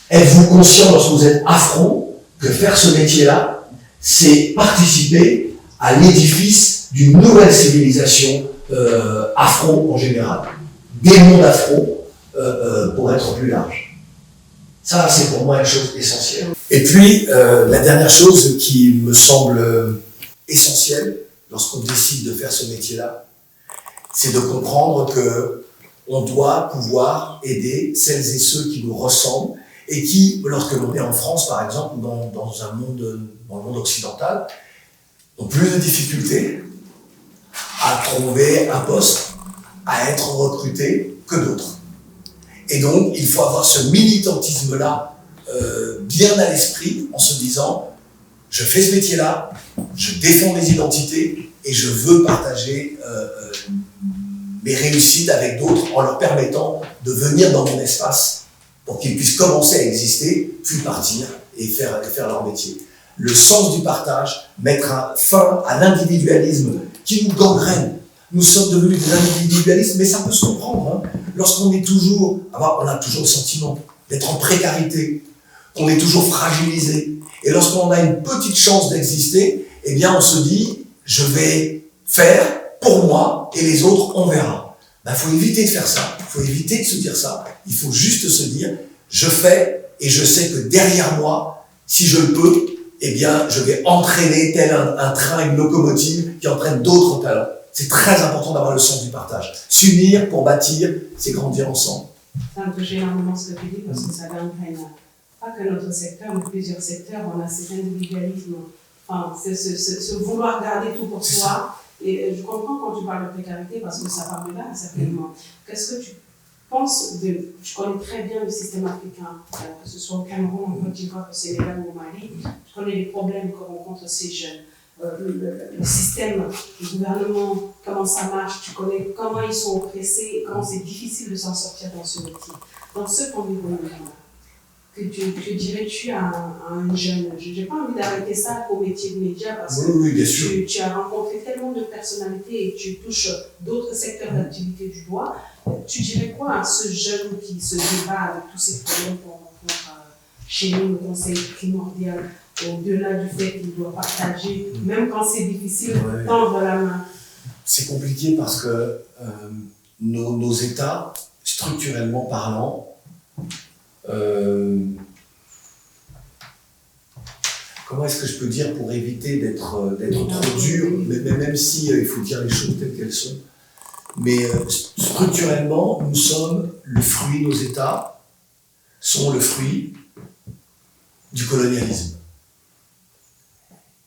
êtes-vous conscient lorsque vous êtes afro que faire ce métier-là, c'est participer à l'édifice d'une nouvelle civilisation afro en général, des mondes afro pour être plus large. Ça, c'est pour moi une chose essentielle. Et puis, la dernière chose qui me semble essentielle lorsqu'on décide de faire ce métier-là, c'est de comprendre que on doit pouvoir aider celles et ceux qui nous ressemblent et qui, lorsque l'on est en France, par exemple, dans le monde occidental, ont plus de difficultés à trouver un poste, à être recrutés que d'autres. Et donc, il faut avoir ce militantisme-là bien à l'esprit en se disant « je fais ce métier-là, je défends mes identités et je veux partager mes réussites avec d'autres en leur permettant de venir dans mon espace pour qu'ils puissent commencer à exister, puis partir et faire leur métier. » Le sens du partage, mettre fin à l'individualisme qui nous gangrène. Nous sommes devenus des individualistes, mais ça peut se comprendre. Hein. Lorsqu'on est toujours, on a toujours le sentiment d'être en précarité, qu'on est toujours fragilisé. Et lorsqu'on a une petite chance d'exister, eh bien on se dit, je vais faire pour moi et les autres, on verra. Il faut éviter de faire ça, il faut éviter de se dire ça. Il faut juste se dire, je fais et je sais que derrière moi, si je le peux, eh bien je vais entraîner tel un train, une locomotive qui entraîne d'autres talents. C'est très important d'avoir le sens du partage. S'unir pour bâtir, c'est grandir ensemble. Ça me touche énormément ce que tu dis parce que ça gangrène pas que notre secteur, mais plusieurs secteurs. On a cet individualisme, enfin, ce vouloir garder tout pour soi. Et je comprends quand tu parles de précarité parce que ça parle de là, certainement. Qu'est-ce que tu penses je connais très bien le système africain, que ce soit au Cameroun, en Côte d'Ivoire, au Sénégal ou au Mali. Je connais les problèmes que rencontrent ces jeunes. Le système, le gouvernement, comment ça marche, tu connais comment ils sont oppressés, comment c'est difficile de s'en sortir dans ce métier. Dans ce environnement-là, que dirais-tu à un jeune? Je n'ai pas envie d'arrêter ça au métier de média parce que tu as rencontré tellement de personnalités et tu touches d'autres secteurs d'activité du doigt. Tu dirais quoi à ce jeune qui se débat avec tous ces problèmes qu'on rencontre chez nous? Le conseil primordial, au-delà du fait qu'il doit partager, même quand c'est difficile, tendre la main. C'est compliqué parce que nos États, structurellement parlant, comment est-ce que je peux dire pour éviter d'être trop dur, même si il faut dire les choses telles qu'elles sont, mais structurellement, nous sommes le fruit, nos États sont le fruit du colonialisme.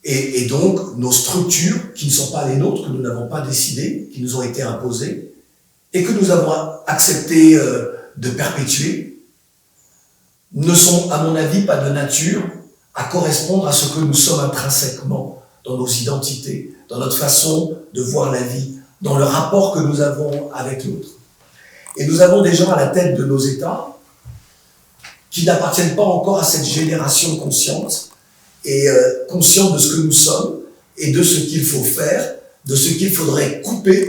Et donc, nos structures, qui ne sont pas les nôtres, que nous n'avons pas décidées, qui nous ont été imposées, et que nous avons accepté de perpétuer, ne sont, à mon avis, pas de nature à correspondre à ce que nous sommes intrinsèquement dans nos identités, dans notre façon de voir la vie, dans le rapport que nous avons avec l'autre. Et nous avons des gens à la tête de nos États qui n'appartiennent pas encore à cette génération consciente et consciente de ce que nous sommes et de ce qu'il faut faire, de ce qu'il faudrait couper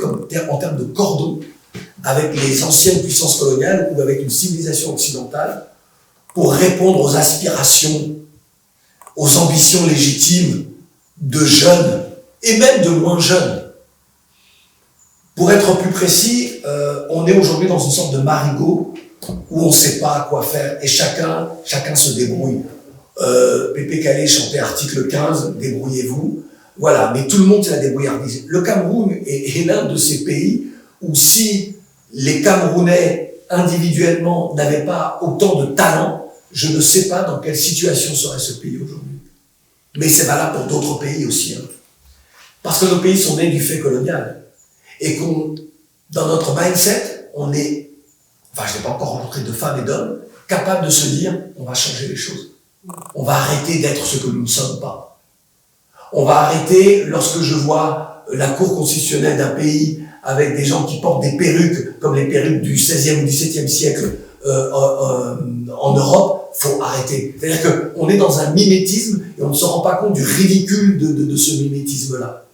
en termes de cordon avec les anciennes puissances coloniales ou avec une civilisation occidentale pour répondre aux aspirations, aux ambitions légitimes de jeunes et même de moins jeunes. Pour être plus précis, on est aujourd'hui dans une sorte de marigot où on ne sait pas quoi faire et chacun se débrouille. Pépé Calais chantait article 15, débrouillez-vous. Voilà, mais tout le monde c'est la débrouillardise. Le Cameroun est l'un de ces pays où si les Camerounais individuellement n'avaient pas autant de talent, je ne sais pas dans quelle situation serait ce pays aujourd'hui. Mais c'est valable pour d'autres pays aussi. Hein. Parce que nos pays sont nés du fait colonial. Et dans notre mindset, on est, enfin je n'ai pas encore rencontré de femmes et d'hommes, capables de se dire, on va changer les choses. On va arrêter d'être ce que nous ne sommes pas. On va arrêter, lorsque je vois la Cour constitutionnelle d'un pays avec des gens qui portent des perruques, comme les perruques du XVIe ou XVIIe siècle en Europe, faut arrêter. C'est-à-dire qu'on est dans un mimétisme et on ne se rend pas compte du ridicule de ce mimétisme-là.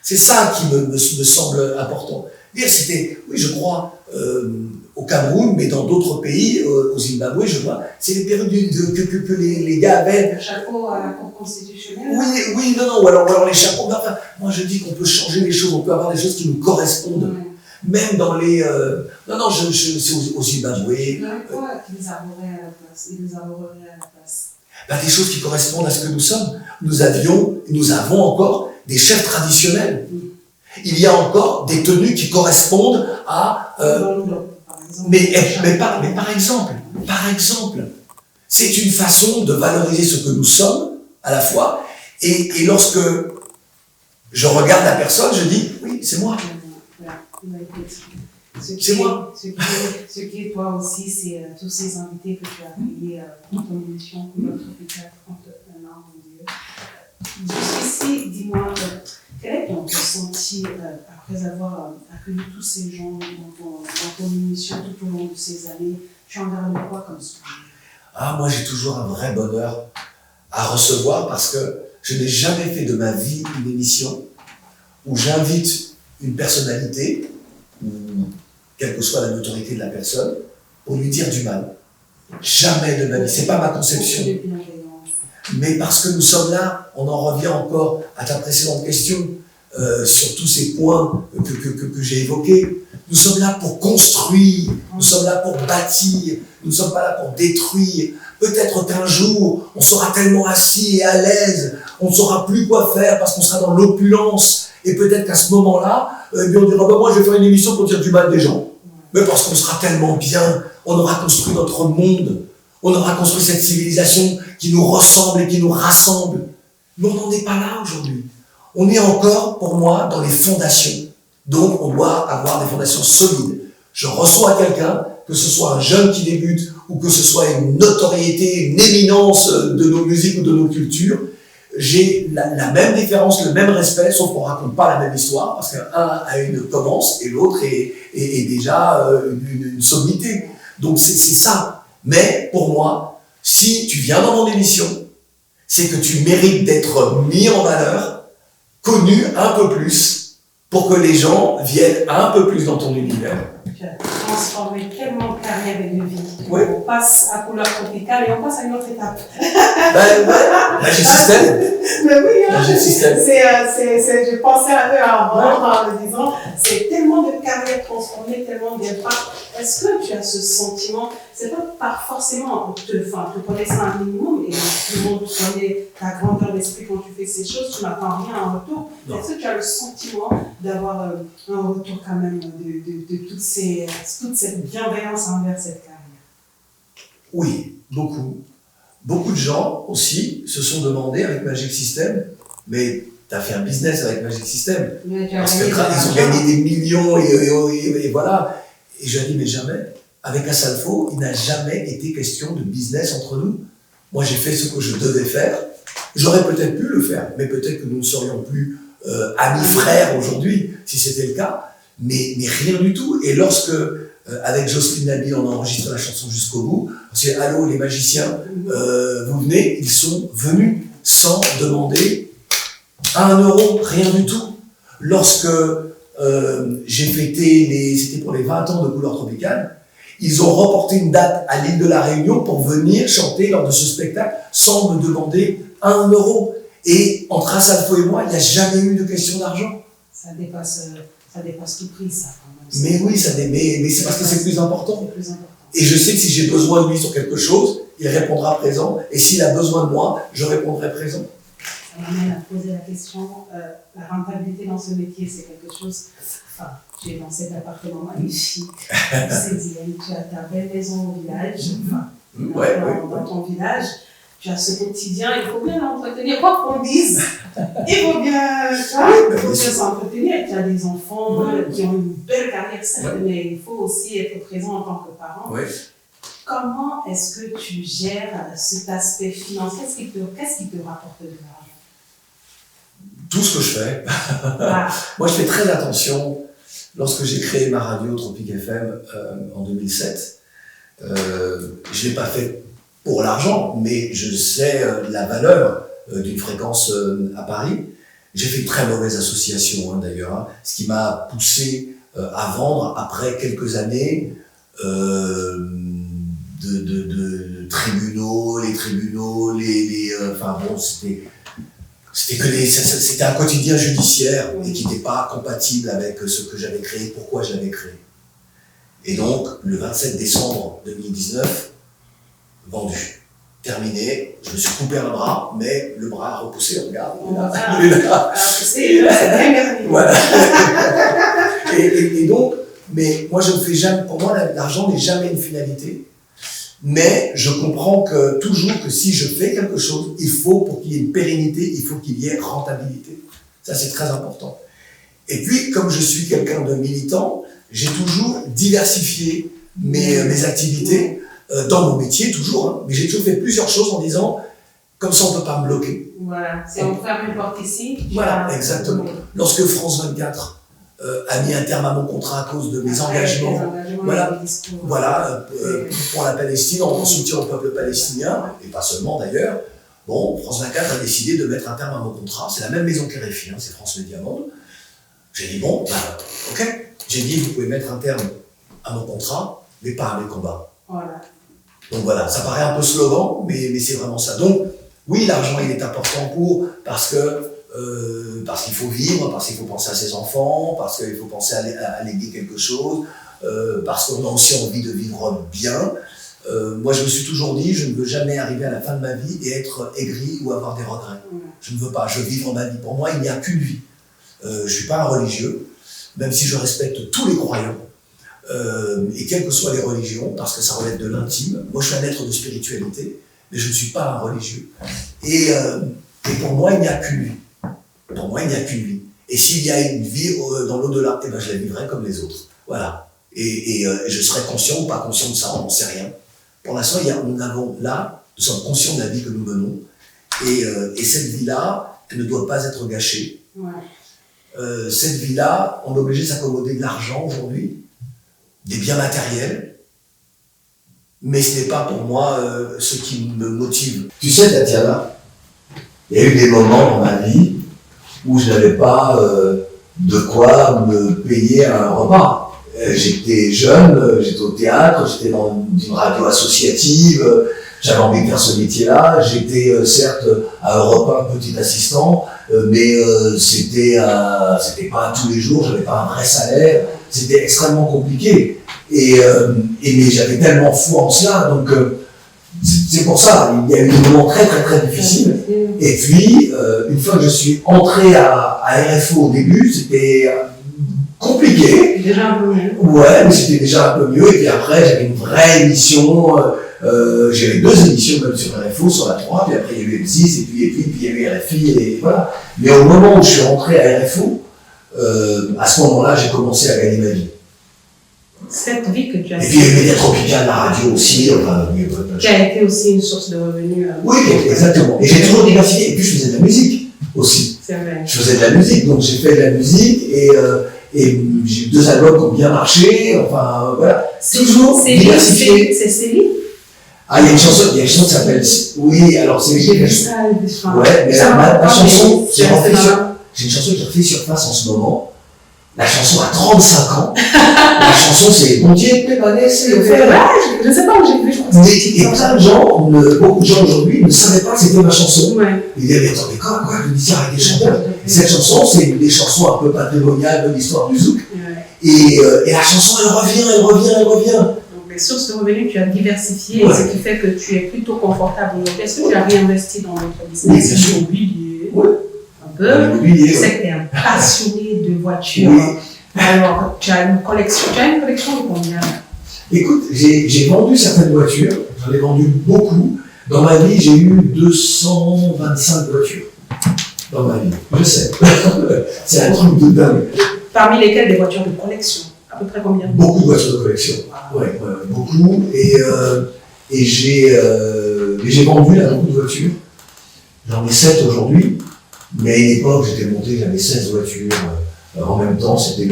C'est ça qui me semble important. Dire, c'était, oui, je crois, au Cameroun, mais dans d'autres pays, au Zimbabwe, je vois, c'est les perruques que les gars avaient. Le chapeau à la Cour constitutionnelle. Oui, non, ou alors les chapeaux. Enfin, moi, je dis qu'on peut changer les choses, on peut avoir des choses qui nous correspondent. Même dans les... Non, c'est au Zimbabwe. Quoi qu'ils arboreraient à la place, ils nous arboreraient à la place. Ben, des choses qui correspondent à ce que nous sommes. Nous avons encore des chefs traditionnels. Il y a encore des tenues qui correspondent à... Mais par exemple, c'est une façon de valoriser ce que nous sommes à la fois. Et lorsque je regarde la personne, je dis, oui, c'est moi. C'est moi. Ce qui est toi aussi, c'est tous ces invités que tu as accueillis pour ton émission Couleur Tropicale 31 ans, mon Dieu. Jusqu'ici, dis-moi, quel est ton ressenti après avoir accueilli tous ces gens dans ton émission tout au long de ces années? Tu en gardes quoi comme souvenir? Moi j'ai toujours un vrai bonheur à recevoir parce que je n'ai jamais fait de ma vie une émission où j'invite une personnalité, ou quelle que soit la notoriété de la personne, pour lui dire du mal. Jamais de ma vie, c'est pas ma conception. Mais parce que nous sommes là, on en revient encore à ta précédente question, sur tous ces points que j'ai évoqués. Nous sommes là pour construire, nous sommes là pour bâtir, nous ne sommes pas là pour détruire. Peut-être qu'un jour, on sera tellement assis et à l'aise, on ne saura plus quoi faire parce qu'on sera dans l'opulence. Et peut-être qu'à ce moment-là, on dira, moi je vais faire une émission pour dire du mal des gens. Mais parce qu'on sera tellement bien, on aura construit notre monde, on aura construit cette civilisation qui nous ressemble et qui nous rassemble. Mais on n'en est pas là aujourd'hui. On est encore, pour moi, dans les fondations. Donc, on doit avoir des fondations solides. Je reçois quelqu'un, que ce soit un jeune qui débute, ou que ce soit une notoriété, une éminence de nos musiques ou de nos cultures. J'ai la même différence, le même respect, sauf qu'on ne raconte pas la même histoire, parce qu'un a une commence et l'autre est déjà une sommité. Donc, c'est ça. Mais, pour moi, si tu viens dans mon émission, c'est que tu mérites d'être mis en valeur, connu un peu plus, pour que les gens viennent un peu plus dans ton univers. Tu as transformé tellement de carrière et de vie. Oui. On passe à Couleur Tropicale et on passe à une autre étape. Magic System. Mais oui, hein, Magic System. Je pensais un peu en me disant, c'est tellement de carrière transformée, tellement d'impact. Est-ce que tu as ce sentiment, c'est pas forcément, te connaissant un minimum, et tout le monde connaît ta grandeur d'esprit quand tu fais ces choses, tu n'attends rien en retour. Est-ce que tu as le sentiment d'avoir un retour quand même de toute cette bienveillance envers cette carrière? Oui, beaucoup. Beaucoup de gens aussi se sont demandé avec Magic System, mais tu as fait un business avec Magic System. Parce qu'ils ont gagné des millions et voilà. Et je dis, mais jamais. Avec Asalfo, il n'a jamais été question de business entre nous. Moi, j'ai fait ce que je devais faire. J'aurais peut-être pu le faire, mais peut-être que nous ne serions plus amis frères aujourd'hui, si c'était le cas. Mais rien du tout. Et lorsque, avec Jocelyne Nabil, on a enregistré la chanson jusqu'au bout, c'est allô les magiciens, vous venez, ils sont venus sans demander 1 euro, rien du tout. Lorsque j'ai fêté, c'était pour les 20 ans de Couleur Tropicale, ils ont reporté une date à l'île de la Réunion pour venir chanter lors de ce spectacle sans me demander 1 euro. Et entre Asalfo et moi, il n'y a jamais eu de question d'argent. Ça dépasse Ça dépasse tout prix, ça, quand même. Mais oui, mais c'est parce que c'est plus important. C'est plus important. Et je sais que si j'ai besoin de lui sur quelque chose, il répondra présent. Et s'il a besoin de moi, je répondrai présent. Ça m'amène à poser la question, la rentabilité dans ce métier, c'est quelque chose... Enfin, tu es dans cet appartement magnifique, obsidienne, tu as ta belle maison au village, enfin, dans ton village, tu as ce quotidien, il faut bien l'entretenir, quoi qu'on dise, il faut bien s'entretenir. Tu as des enfants qui ont une belle carrière, certes, mais il faut aussi être présent en tant que parent. Ouais. Comment est-ce que tu gères cet aspect financier? Qu'est-ce qui te rapporte de l'argent? Tout ce que je fais. Moi, je fais très attention. Lorsque j'ai créé ma radio Tropique FM en 2007, je ne l'ai pas fait pour l'argent, mais je sais la valeur d'une fréquence à Paris. J'ai fait une très mauvaise association d'ailleurs, ce qui m'a poussé à vendre après quelques années de tribunaux, enfin bon, c'était un quotidien judiciaire et qui n'était pas compatible avec ce que j'avais créé, pourquoi je l'avais créé. Et donc, le 27 décembre 2019, vendu, terminé, je me suis coupé un bras, mais le bras a repoussé, regarde, il est là. C'est bien gardé. Voilà. et donc, mais moi je ne fais jamais, pour moi l'argent n'est jamais une finalité. Mais je comprends que toujours que si je fais quelque chose, il faut, pour qu'il y ait une pérennité, il faut qu'il y ait rentabilité. Ça, c'est très important. Et puis, comme je suis quelqu'un de militant, j'ai toujours diversifié mes activités dans mon métier, toujours. Mais j'ai toujours fait plusieurs choses en disant, comme ça, on ne peut pas me bloquer. Voilà, c'est on ferme une porte ici. Voilà, exactement. Lorsque France 24 a mis un terme à mon contrat à cause de mes engagements, pour la Palestine, en soutien au peuple palestinien, et pas seulement d'ailleurs, bon, France 24 a décidé de mettre un terme à mon contrat. C'est la même maison qu'RFI, c'est France Média Monde. J'ai dit, bon, ok. J'ai dit, vous pouvez mettre un terme à mon contrat, mais pas à mes combats. Voilà. Donc voilà, ça paraît un peu slogan, mais c'est vraiment ça. Donc, oui, l'argent, il est important parce qu'il faut vivre, parce qu'il faut penser à ses enfants, parce qu'il faut penser à léguer quelque chose, parce qu'on a aussi envie de vivre bien. Moi, je me suis toujours dit, je ne veux jamais arriver à la fin de ma vie et être aigri ou avoir des regrets. Je ne veux pas, je veux vivre ma vie. Pour moi, il n'y a qu'une vie. Je ne suis pas un religieux, même si je respecte tous les croyants, et quelles que soient les religions, parce que ça relève de l'intime. Moi, je suis un être de spiritualité, mais je ne suis pas un religieux. Et pour moi, il n'y a qu'une vie. Pour moi, il n'y a qu'une vie. Et s'il y a une vie dans l'au-delà, je la vivrai comme les autres. Voilà. Et je serai conscient ou pas conscient de ça, on n'en sait rien. Pour l'instant, nous sommes conscients de la vie que nous menons. Et cette vie-là, elle ne doit pas être gâchée. Ouais. Cette vie-là, on est obligé de s'accommoder de l'argent aujourd'hui, des biens matériels. Mais ce n'est pas pour moi ce qui me motive. Tu sais, Tatiana, il y a eu des moments dans ma vie où je n'avais pas de quoi me payer un repas. J'étais jeune, j'étais au théâtre, j'étais dans une radio associative, j'avais envie de faire ce métier-là. J'étais certes à Europe 1 petit assistant, mais c'était pas tous les jours, j'avais pas un vrai salaire, c'était extrêmement compliqué. Mais j'avais tellement foi en cela, donc c'est pour ça, il y a eu des moments très très très difficiles. Et puis, une fois que je suis entré à RFO au début, c'était compliqué. Déjà un peu mieux. Ouais, mais c'était déjà un peu mieux. Et puis après, j'avais une vraie émission. J'avais 2 émissions comme sur RFO, sur la 3, puis après il y a eu M6, et puis il y a eu RFI, et voilà. Mais au moment où je suis rentré à RFO, à ce moment-là, j'ai commencé à gagner ma vie. Cette vie que tu as... Et puis il y a eu Média Tropicale, la radio aussi, enfin... Qui a été aussi une source de revenus. Oui, exactement. Et j'ai toujours diversifié. Et puis je faisais de la musique aussi. C'est vrai. Je faisais de la musique, donc j'ai fait de la musique et j'ai eu 2 albums qui ont bien marché, enfin voilà. Toujours diversifié. C'est Céline? Ah, il y a une chanson qui s'appelle... Oui, alors c'est... J'ai vu ça, ouais, mais ma chanson, j'ai une chanson qui refait surface en ce moment. La chanson a 35 ans. La chanson, c'est Mon Dieu, mais Manet, c'est le fait. Je ne sais pas où j'ai vu, je crois que Et plein de gens, beaucoup de gens aujourd'hui ne savaient pas que c'était ma chanson. Ouais. Ils disaient, mais attendez, quoi, je me disais, arrêtez de chanter. Et cette chanson, c'est une des chansons un peu patrimoniales de l'histoire du zouk. Ouais. Et la chanson, elle revient. Donc, les sources de revenus, tu as diversifié, Ouais. ce qui fait que tu es plutôt confortable aujourd'hui. Est-ce que tu as réinvesti dans notre business Oui, bien sûr. immobilier? Ouais. Un peu. L'immobilier, Je sais ouais. que tu es un passionné de voitures. Oui. Alors, tu as une collection de combien? Écoute, j'ai vendu certaines voitures, j'en ai vendu beaucoup. Dans ma vie, j'ai eu 225 voitures. Dans ma vie, je sais. C'est un truc de dingue. Parmi lesquelles des voitures de collection? À peu près combien? Beaucoup de voitures de collection. Ouais, beaucoup. Et j'ai vendu là beaucoup de voitures. J'en ai 7 aujourd'hui. Mais à une époque, j'étais monté, j'avais 16 voitures. En même temps, c'était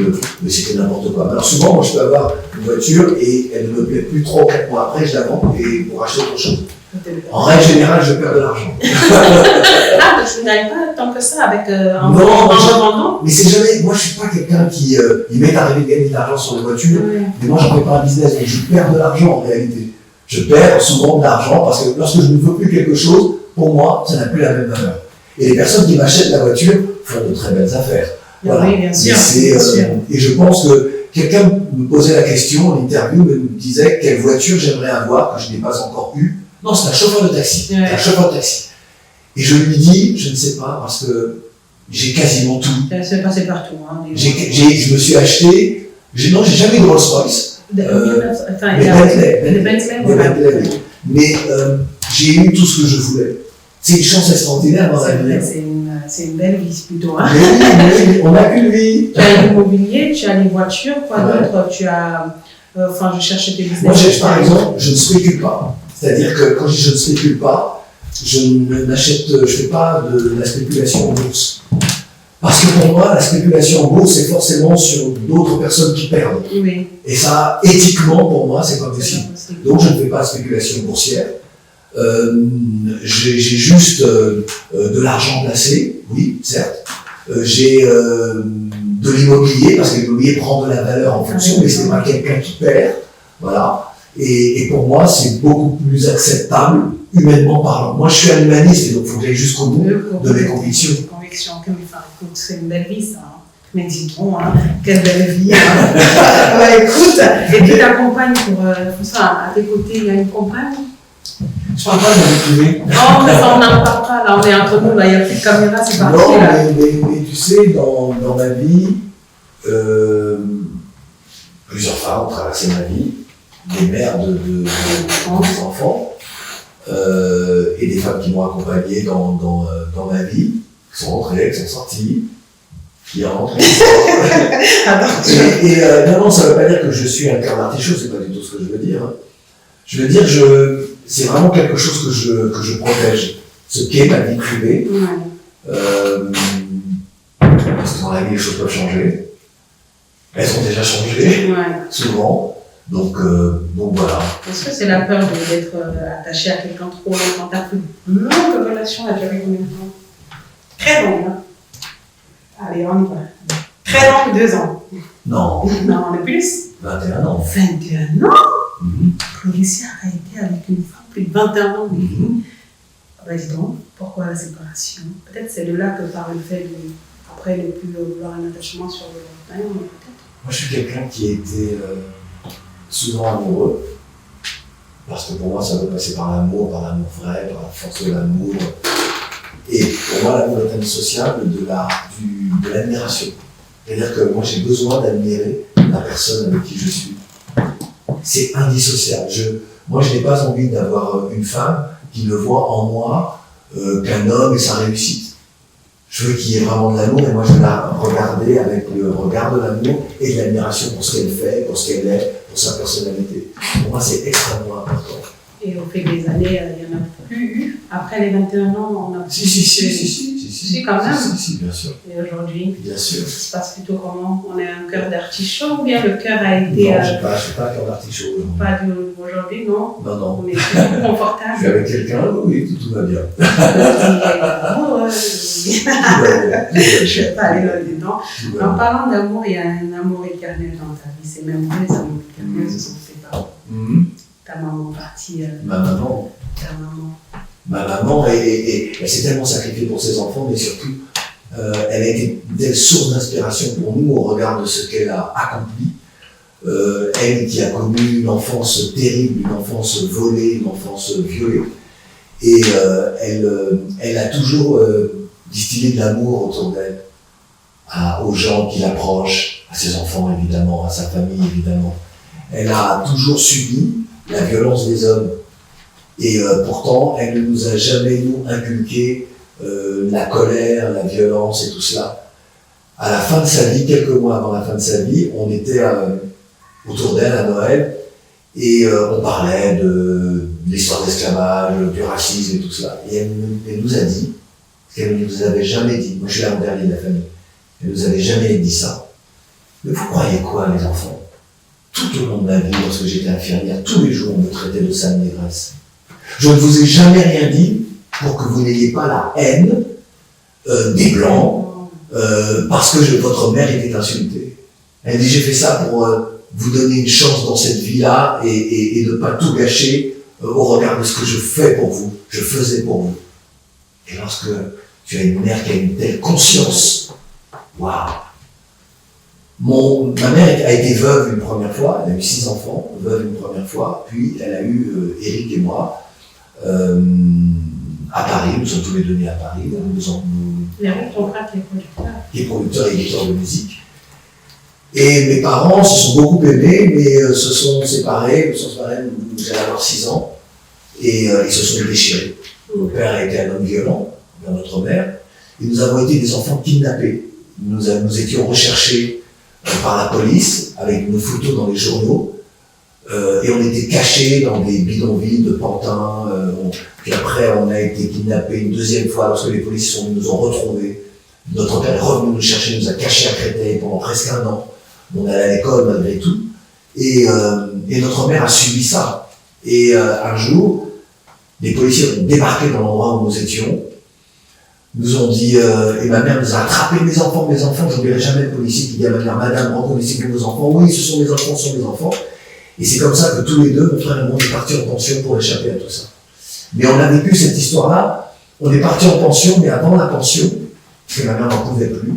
n'importe quoi. Alors souvent, moi, je peux avoir une voiture et elle ne me plaît plus 3 ou 4 mois après, je la vends et pour acheter autre chose. En règle générale, je perds de l'argent. Ah, tu n'arrives pas tant que ça avec un vendant? Mais c'est jamais. Moi, je suis pas quelqu'un qui il m'est arrivé de gagner de l'argent sur les voitures, mais moi, j'en fais pas un business. Donc, je perds de l'argent en réalité. Je perds souvent de l'argent parce que lorsque je ne veux plus quelque chose, pour moi, ça n'a plus la même valeur. Et les personnes qui m'achètent la voiture font de très belles affaires. Voilà. Oui, bien sûr. Et je pense que quelqu'un me posait la question en interview, me disait quelle voiture j'aimerais avoir que je n'ai pas encore eue. Non, c'est un chauffeur de taxi. Ouais. Un chauffeur de taxi. Et je lui dis, je ne sais pas, parce que j'ai quasiment tout. C'est passé partout. Hein, Je me suis acheté, j'ai jamais eu de Rolls-Royce. Les Bentley, Mais j'ai eu tout ce que je voulais. C'est une chance extraordinaire dans la vie. C'est une belle vie plutôt. Hein. Mais oui, on n'a qu'une vie. Tu as l'immobilier, tu as les voitures, quoi d'autre? Tu as. Enfin, je cherchais tes business. Moi, par exemple, je ne spécule pas. C'est-à-dire que quand je dis je ne spécule pas, je fais pas de la spéculation en bourse. Parce que pour moi, la spéculation en bourse, c'est forcément sur d'autres personnes qui perdent. Oui. Et ça, éthiquement, pour moi, c'est pas possible. Donc, je ne fais pas de spéculation boursière. J'ai juste de l'argent placé, oui, certes. J'ai de l'immobilier, parce que l'immobilier prend de la valeur en fonction, mais c'est pas quelqu'un qui perd. Voilà. Et pour moi, c'est beaucoup plus acceptable, humainement parlant. Moi, je suis un humaniste, et donc il faut que j'aille jusqu'au bout de mes convictions. Écoute, c'est une belle vie, ça. Hein. Mais dis-donc, hein, quelle belle vie. Hein. Ouais, écoute, et puis t'accompagnes pour ça, à tes côtés, il y a une compagne. Je parle pas de ma vie privée. Non, mais ça, on n'en parle pas, là, on est entre nous, là, il n'y a plus de caméra, c'est parti. Non, là. mais tu sais, dans ma vie, plusieurs femmes ont traversé ma vie, des mères des enfants, et des femmes qui m'ont accompagné dans ma vie, qui sont rentrées, qui sont sorties, qui rentrent, qui sortent. Non, ça ne veut pas dire que je suis un cœur d'artichaut, c'est pas du tout ce que je veux dire. Hein. Je veux dire, c'est vraiment quelque chose que je protège. Ce qu'est ma vie privée. Parce que dans la vie, les choses peuvent changer. Elles ont déjà changé, souvent. Donc voilà. Est-ce que c'est la peur d'être attaché à quelqu'un trop longtemps? Ta plus longue relation a duré combien de temps? Très longue, hein? Allez, on y va. Très longue, 2 ans. Non. Non, on est plus? 21 ans. 21 ans? Claudicien a été avec une femme plus de 21 ans. Bah, dis donc, pourquoi la séparation? Peut-être c'est de là que par le fait de, après, ne plus vouloir un attachement sur le long terme, peut-être. Moi, je suis quelqu'un qui a été souvent amoureux. Parce que pour moi, ça peut passer par l'amour vrai, par la force de l'amour. Et pour moi, l'amour est indissociable de l'admiration. C'est-à-dire que moi, j'ai besoin d'admirer la personne avec qui je suis. C'est indissociable. Moi, je n'ai pas envie d'avoir une femme qui ne voit en moi qu'un homme et sa réussite. Je veux qu'il y ait vraiment de l'amour, et moi, je vais la regarder avec le regard de l'amour et de l'admiration pour ce qu'elle fait, pour ce qu'elle est, pour sa personnalité. Pour moi, c'est extrêmement important. Et au fil des années, il n'y en a plus eu. Après les 21 ans, on a Si. Si, quand même. Si, bien sûr. Et aujourd'hui, Bien sûr. ça se passe plutôt comment? On est un cœur d'artichaut ou bien le cœur a été... Non, je n'ai pas cœur d'artichaut. Pas aujourd'hui, non? Non, non. On est plus confortable. Je suis avec quelqu'un, oui, tout va bien. Je ne vais pas aller là-dedans. En parlant d'amour, il y a un amour éternel dans ta vie. C'est même deux amours éternels se sont séparés. Ta maman partie. Ma maman. Ta maman. Ma maman, elle s'est tellement sacrifiée pour ses enfants, mais surtout, elle a été une telle source d'inspiration pour nous au regard de ce qu'elle a accompli. Elle qui a connu une enfance terrible, une enfance volée, une enfance violée. Et elle a toujours distillé de l'amour autour d'elle, aux gens qui l'approchent, à ses enfants évidemment, à sa famille évidemment. Elle a toujours subi la violence des hommes. Et pourtant, elle ne nous a jamais, nous, inculqué la colère, la violence et tout cela. À la fin de sa vie, quelques mois avant la fin de sa vie, on était autour d'elle à Noël et on parlait de l'histoire d'esclavage, du racisme et tout cela. Et elle nous a dit, ce qu'elle ne nous avait jamais dit, moi je suis l'avant-dernier de la famille, elle nous avait jamais dit ça. Mais vous croyez quoi, les enfants? Tout au long de ma vie, lorsque j'étais infirmière, tous les jours on me traitait de sale négresse. Je ne vous ai jamais rien dit pour que vous n'ayez pas la haine des Blancs parce que votre mère était insultée. Elle dit, j'ai fait ça pour vous donner une chance dans cette vie-là et ne pas tout gâcher au regard de ce que je fais pour vous, je faisais pour vous. Et lorsque tu as une mère qui a une telle conscience, waouh! Ma mère a été veuve une première fois, elle a eu 6 enfants, veuve une première fois, puis elle a eu Eric et moi à Paris, nous sommes tous les deux nés à Paris. Eric, ton frère qui est producteur. Qui est producteur et éditeur de musique. Et mes parents se sont beaucoup aimés, mais se sont séparés, j'allais avoir 6 ans, et ils se sont déchirés. Mon père a été un homme violent vers notre mère, et nous avons été des enfants kidnappés. Nous étions recherchés par la police, avec nos photos dans les journaux, et on était cachés dans des bidonvilles de Pantin, puis après on a été kidnappés une deuxième fois lorsque les policiers nous ont retrouvés. Notre père est revenu nous chercher, nous a cachés à Créteil pendant presque 1 an. On allait à l'école malgré tout, et notre mère a subi ça. Et un jour, les policiers ont débarqué dans l'endroit où nous étions, nous ont dit, et ma mère nous a attrapé mes enfants, j'oublierai jamais le policier qui dit à ma mère, madame, reconnaissez-vous vos enfants? Oui, ce sont mes enfants, ce sont mes enfants. Et c'est comme ça que tous les deux, mon frère et moi, on est partis en pension pour échapper à tout ça. Mais on a vécu cette histoire-là, on est partis en pension, mais avant la pension, parce que ma mère n'en pouvait plus,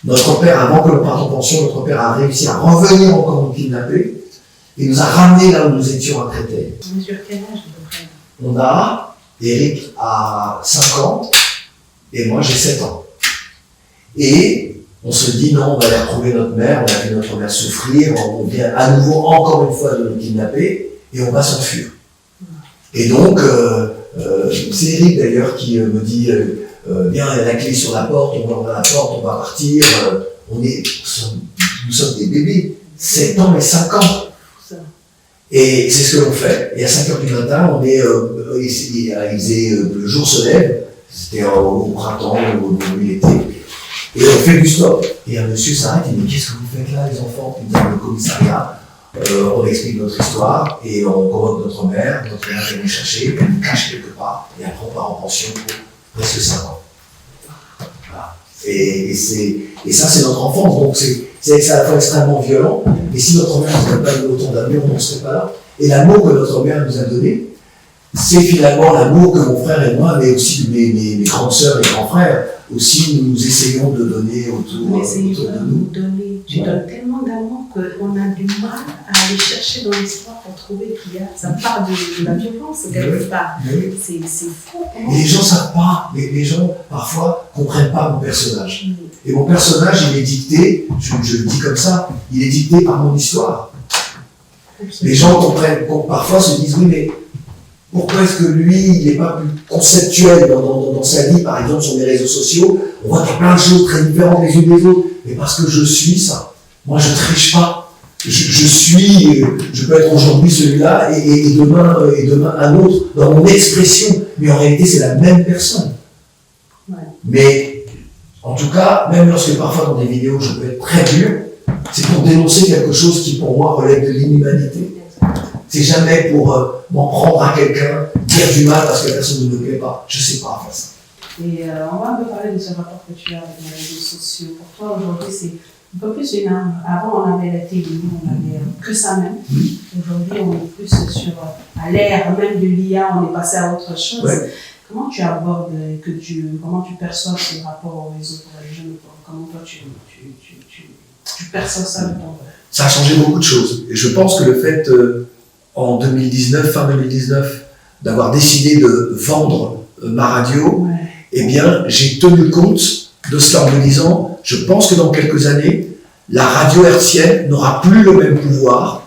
notre père, avant que l'on parte en pension, notre père a réussi à revenir encore nous kidnapper, et nous a ramenés là où nous étions à Créteil. On est sur quel âge à peu près? On a, Eric a 5 ans, et moi j'ai 7 ans. Et on se dit, non, on va aller retrouver notre mère, on a vu notre mère souffrir, on vient à nouveau, encore une fois, de nous kidnapper, et on va s'enfuir. Et donc, c'est Eric d'ailleurs qui me dit, viens, il y a la clé sur la porte, on va ouvrir la porte, on va partir, nous sommes des bébés, 7 ans et 5 ans. Et c'est ce que l'on fait. Et à 5h du matin, il faisait, le jour se lève, c'était au printemps, au l'été. Et on fait du stop. Et un monsieur s'arrête et dit, qu'est-ce que vous faites là, les enfants? Il dit, dans le commissariat, on explique notre histoire et on convoque notre mère vient nous chercher, elle nous cache quelque part, et après on part en pension pour presque 5 ans. Voilà. Et ça, c'est notre enfance, donc c'est à la fois extrêmement violent, et si notre mère ne nous a pas donné autant d'amour, on ne serait pas là. Et l'amour que notre mère nous a donné, c'est finalement l'amour que mon frère et moi, mais aussi mes grandes sœurs et grands frères, aussi nous essayons de donner autour de nous. Tu donnes tellement d'amour qu'on a du mal à aller chercher dans l'histoire pour trouver qu'il y a. Ça part de la violence quelque part. C'est fou. Et les gens ne savent pas, les gens parfois ne comprennent pas mon personnage. Et mon personnage, il est dicté, je le dis comme ça, il est dicté par mon histoire. Les gens parfois se disent, oui, mais pourquoi est-ce que lui, il n'est pas plus conceptuel dans sa vie, par exemple sur les réseaux sociaux? On voit qu'il y a plein de choses très différentes les unes des autres. Mais parce que je suis ça. Moi, je ne triche pas. Je peux être aujourd'hui celui-là et demain un autre dans mon expression. Mais en réalité, c'est la même personne. Ouais. Mais en tout cas, même lorsque parfois dans des vidéos je peux être très dur, c'est pour dénoncer quelque chose qui pour moi relève de l'inhumanité. C'est jamais pour m'en prendre à quelqu'un, dire du mal parce que la personne ne me plaît pas. Je sais pas faire ça. Et on va un peu parler de ce rapport que tu as avec les réseaux sociaux. Pour toi, aujourd'hui, c'est un peu plus une arme. Avant, on avait la télé, on avait que ça même. Aujourd'hui, on est plus sur, à l'ère même de l'IA, on est passé à autre chose. Ouais. Comment tu abordes, comment tu perçois ce rapport aux réseaux pour les jeunes? Comment toi, tu perçois ça de ton vrai? Ça a changé beaucoup de choses. Et je pense que le fait, en 2019, fin 2019, d'avoir décidé de vendre ma radio, eh bien, j'ai tenu compte de cela en me disant, je pense que dans quelques années, la radio hertzienne n'aura plus le même pouvoir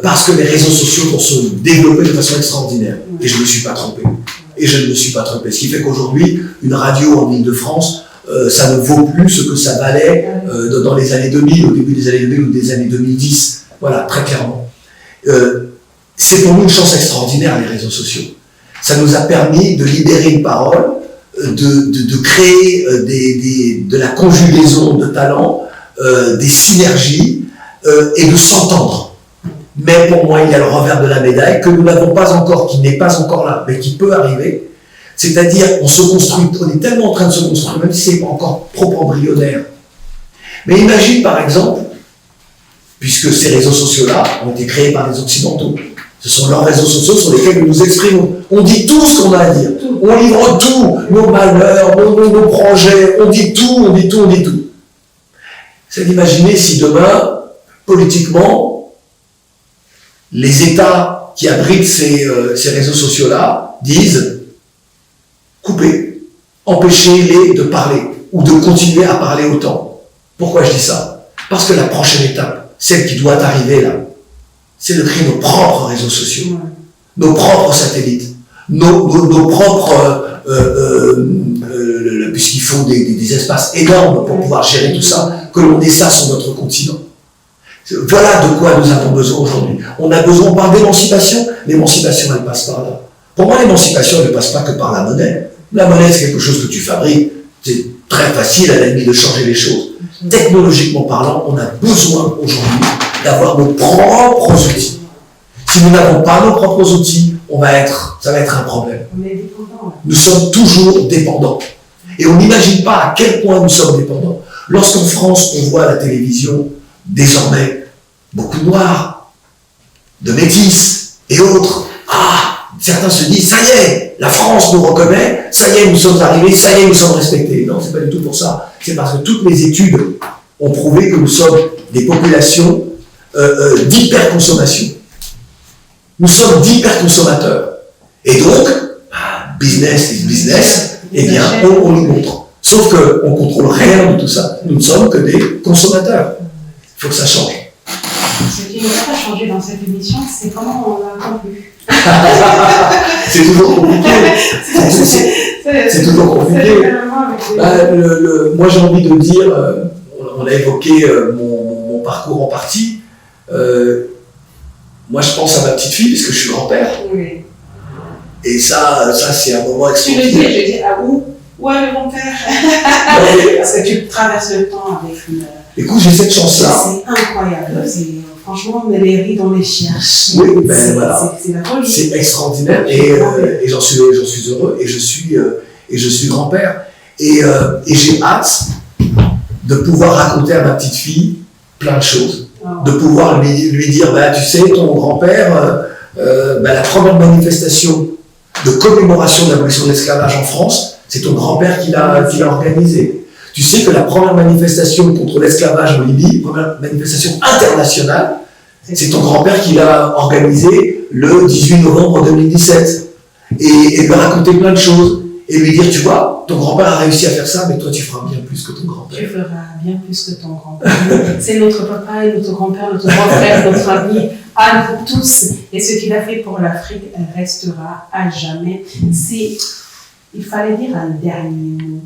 parce que les réseaux sociaux vont se développer de façon extraordinaire. Et je ne me suis pas trompé. Et je ne me suis pas trompé. Ce qui fait qu'aujourd'hui, une radio en Île-de-France, ça ne vaut plus ce que ça valait dans les années 2000, au début des années 2000 ou des années 2010. Voilà, très clairement. C'est pour nous une chance extraordinaire, les réseaux sociaux. Ça nous a permis de libérer une parole, de créer de la conjugaison de talents, des synergies et de s'entendre. Mais pour moi, il y a le revers de la médaille que nous n'avons pas encore, qui n'est pas encore là, mais qui peut arriver. C'est-à-dire, on se construit, on est tellement en train de se construire, même si c'est pas encore trop embryonnaire. Mais imagine par exemple, puisque ces réseaux sociaux-là ont été créés par les Occidentaux, ce sont leurs réseaux sociaux sur lesquels nous nous exprimons. On dit tout ce qu'on a à dire. On livre tout, nos malheurs, nos projets, on dit tout, on dit tout, on dit tout. C'est d'imaginer si demain, politiquement, les États qui abritent ces réseaux sociaux-là disent couper, empêchez-les de parler ou de continuer à parler autant. Pourquoi je dis ça? Parce que la prochaine étape, celle qui doit arriver là, c'est de créer nos propres réseaux sociaux, nos propres satellites, nos propres, puisqu'il faut des espaces énormes pour pouvoir gérer tout ça, que l'on ait ça sur notre continent. Voilà de quoi nous avons besoin aujourd'hui. On a besoin, on parle d'émancipation, l'émancipation elle passe par là. Pour moi, l'émancipation elle ne passe pas que par la monnaie. La monnaie c'est quelque chose que tu fabriques, c'est très facile à la limite de changer les choses. Technologiquement parlant, on a besoin aujourd'hui d'avoir nos propres outils. Si nous n'avons pas nos propres outils, ça va être un problème. On est dépendants. Nous sommes toujours dépendants. Et on n'imagine pas à quel point nous sommes dépendants. Lorsqu'en France, on voit à la télévision, désormais, beaucoup de noirs, de métis et autres, certains se disent, ça y est, la France nous reconnaît, ça y est, nous sommes arrivés, ça y est, nous sommes respectés. Non, c'est pas du tout pour ça. C'est parce que toutes les études ont prouvé que nous sommes des populations d'hyperconsommation. Nous sommes d'hyperconsommateurs. Et donc, business is business, eh bien, on nous montre. Sauf qu'on ne contrôle rien de tout ça. Nous ne sommes que des consommateurs. Il faut que ça change. Ce qui n'a pas changé dans cette émission, c'est comment on l'a compris. C'est toujours compliqué. C'est toujours compliqué. Moi, j'ai envie de dire, on a évoqué mon parcours en partie. Moi, je pense à ma petite fille, parce que je suis grand-père. Oui. Et ça c'est un moment Tu extraordinaire. le dis, je dis, où est le grand-père? Parce que tu traverses le temps avec une... Écoute, j'ai cette chance-là. C'est incroyable. Franchement, on les rit, on les cherche. Oui, ben voilà. C'est la folie. C'est extraordinaire et j'en suis heureux et je suis grand-père. Et j'ai hâte de pouvoir raconter à ma petite fille plein de choses. De pouvoir lui dire, tu sais, ton grand-père, la première manifestation de commémoration de l'abolition de l'esclavage en France, c'est ton grand-père qui l'a organisée. Tu sais que la première manifestation contre l'esclavage en Libye, première manifestation internationale, c'est ton grand-père qui l'a organisée le 18 novembre 2017. Et lui raconter plein de choses. Et lui dire, tu vois, ton grand-père a réussi à faire ça, mais toi tu feras bien plus que ton grand-père. Tu feras bien plus que ton grand-père. C'est notre papa et notre grand-père, notre grand-frère, notre ami, à nous tous. Et ce qu'il a fait pour l'Afrique restera à jamais. Il fallait dire un dernier mot